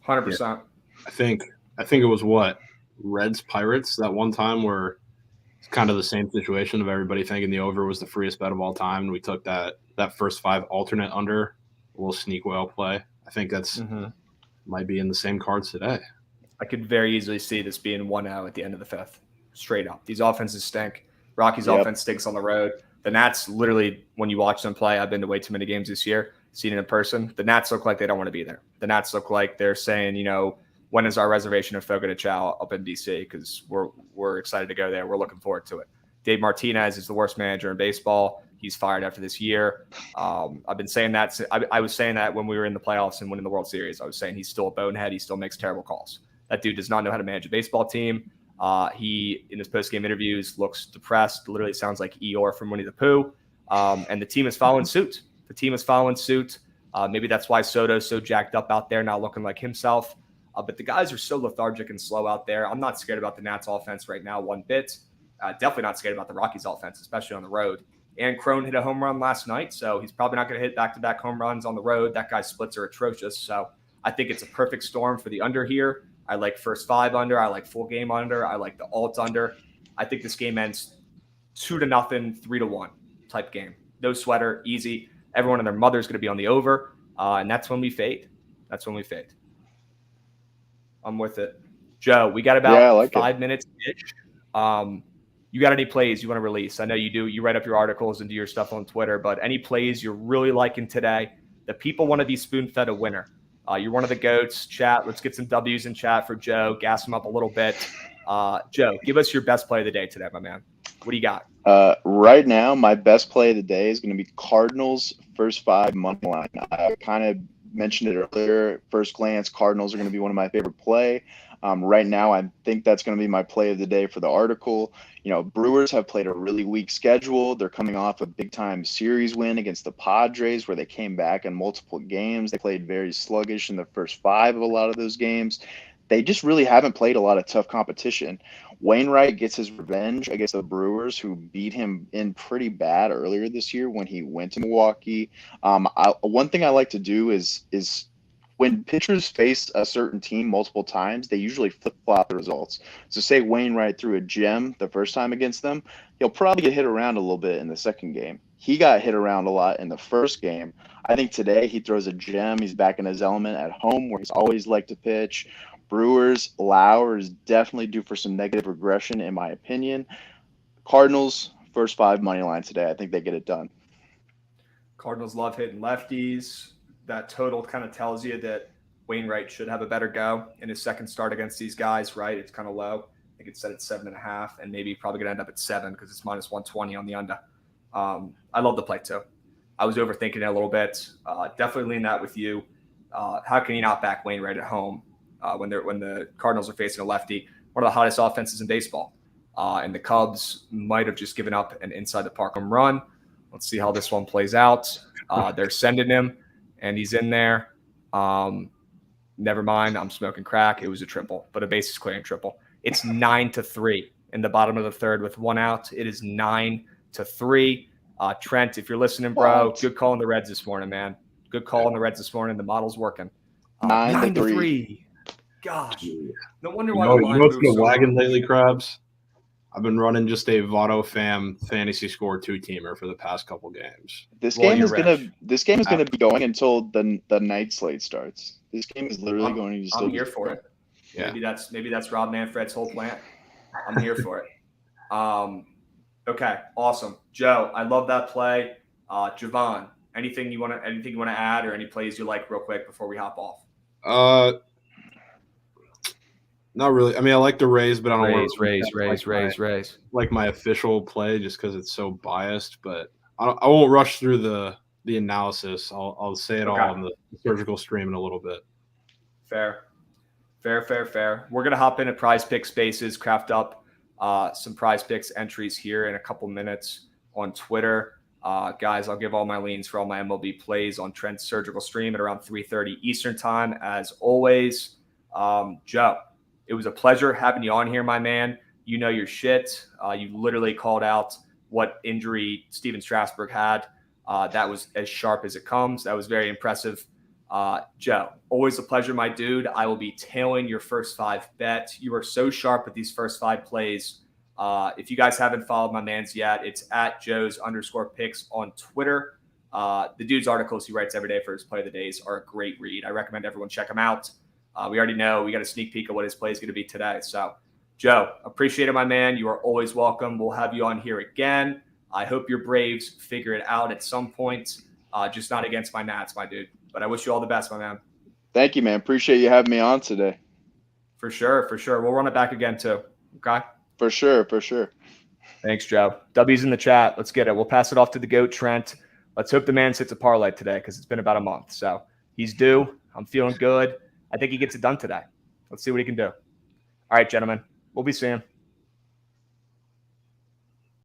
Speaker 1: 100%.
Speaker 2: I think it was Reds Pirates that one time where it's kind of the same situation of everybody thinking the over was the freest bet of all time, and we took that first 5 alternate under, a little sneak whale play. I think that's might be in the same cards today.
Speaker 1: I could very easily see this being 1-0 at the end of the 5th. Straight up. These offenses stink. Rockies' offense stinks on the road. The Nats, literally, when you watch them play, I've been to way too many games this year, seen it in person. The Nats look like they don't want to be there. The Nats look like they're saying, when is our reservation of Fogo de Chao up in D.C.? Because we're excited to go there. We're looking forward to it. Dave Martinez is the worst manager in baseball. He's fired after this year. I've been saying that. I was saying that when we were in the playoffs and winning the World Series. I was saying he's still a bonehead. He still makes terrible calls. That dude does not know how to manage a baseball team. He, in his post-game interviews, looks depressed. Literally sounds like Eeyore from Winnie the Pooh. And the team is following suit. Maybe that's why Soto's so jacked up out there, not looking like himself. But the guys are so lethargic and slow out there. I'm not scared about the Nats offense right now one bit. Definitely not scared about the Rockies offense, especially on the road. And Crone hit a home run last night, so he's probably not going to hit back-to-back home runs on the road. That guy's splits are atrocious. So I think it's a perfect storm for the under here. I like first 5 under. I like full game under. I like the alt under. I think this game ends 2-0, 3-1 type game. No sweater, easy. Everyone and their mother is going to be on the over, and that's when we fade. I'm with it. Joe, we got about 5 minutes-ish. You got any plays you want to release? I know you do. You write up your articles and do your stuff on Twitter, but any plays you're really liking today? The people want to be spoon-fed a winner. You're one of the GOATs. Chat, let's get some W's in chat for Joe. Gas him up a little bit. Joe, give us your best play of the day today, my man. What do you got?
Speaker 3: Right now, my best play of the day is going to be Cardinals first 5 money line. I kind of mentioned it earlier. First glance, Cardinals are going to be one of my favorite play. Right now, I think that's going to be my play of the day for the article. Brewers have played a really weak schedule. They're coming off a big-time series win against the Padres where they came back in multiple games. They played very sluggish in the first 5 of a lot of those games. They just really haven't played a lot of tough competition. Wainwright gets his revenge against the Brewers, who beat him in pretty bad earlier this year when he went to Milwaukee. One thing I like to do is when pitchers face a certain team multiple times, they usually flip-flop the results. So say Wainwright threw a gem the first time against them, he'll probably get hit around a little bit in the second game. He got hit around a lot in the first game. I think today he throws a gem. He's back in his element at home where he's always liked to pitch. Brewers, Lauer is definitely due for some negative regression, in my opinion. Cardinals, first 5 money line today. I think they get it done.
Speaker 1: Cardinals love hitting lefties. That total kind of tells you that Wainwright should have a better go in his second start against these guys, right? It's kind of low. I think it's set at 7.5, and maybe probably going to end up at 7 because it's minus 120 on the under. I love the play too. I was overthinking it a little bit. Definitely lean that with you. How can you not back Wainwright at home when the Cardinals are facing a lefty? One of the hottest offenses in baseball. And the Cubs might have just given up an inside the park home run. Let's see how this one plays out. They're sending him, and he's in there. Never mind. I'm smoking crack. It was a triple, but a bases clearing triple. It's 9-3 in the bottom of the 3rd with 1 out. It is 9-3. Trent, if you're listening, bro, good call on the Reds this morning, man. Good call on the Reds this morning. The model's working. 9-3. Gosh. No wonder why the line
Speaker 2: what's
Speaker 1: moves
Speaker 2: been
Speaker 1: so
Speaker 2: wagging
Speaker 1: long.
Speaker 2: lately, Krabs? I've been running just a Votto Fam fantasy score 2-teamer for the past couple games.
Speaker 3: This game is gonna be going until the night slate starts. This game is literally going to still.
Speaker 1: I'm here for it.
Speaker 2: Yeah.
Speaker 1: Maybe that's Rob Manfred's whole plan. I'm here for it. Okay, awesome, Joe. I love that play. Javon, anything you want to add, or any plays you like real quick before we hop off?
Speaker 2: Not really. I mean, I like the Rays, but I don't want
Speaker 1: Rays.
Speaker 2: like my official play just because it's so biased. But I won't rush through the analysis. I'll say it all on the surgical stream in a little bit.
Speaker 1: Fair. We're gonna hop into Prize Pick Spaces, craft up some Prize Picks entries here in a couple minutes on Twitter. Guys, I'll give all my leans for all my MLB plays on Trent's surgical stream at around 3:30 Eastern time, as always. Joe, it was a pleasure having you on here, my man. You know your shit. You literally called out what injury Steven Strasburg had. That was as sharp as it comes. That was very impressive. Joe, always a pleasure, my dude. I will be tailing your first 5 bet. You are so sharp with these first 5 plays. If you guys haven't followed my man's yet, it's at Joe's_picks on Twitter. The dude's articles he writes every day for his play of the days are a great read. I recommend everyone check him out. We already know we got a sneak peek of what his play is going to be today. So, Joe, appreciate it, my man. You are always welcome. We'll have you on here again. I hope your Braves figure it out at some point, just not against my Nats, my dude. But I wish you all the best, my man.
Speaker 3: Thank you, man. Appreciate you having me on today.
Speaker 1: For sure, for sure. We'll run it back again too. Okay?
Speaker 3: For sure, for sure.
Speaker 1: Thanks, Joe. W's in the chat. Let's get it. We'll pass it off to the GOAT, Trent. Let's hope the man hits a parlay today because it's been about a month. So he's due. I'm feeling good. I think he gets it done today. Let's see what he can do. All right, gentlemen. We'll be seeing.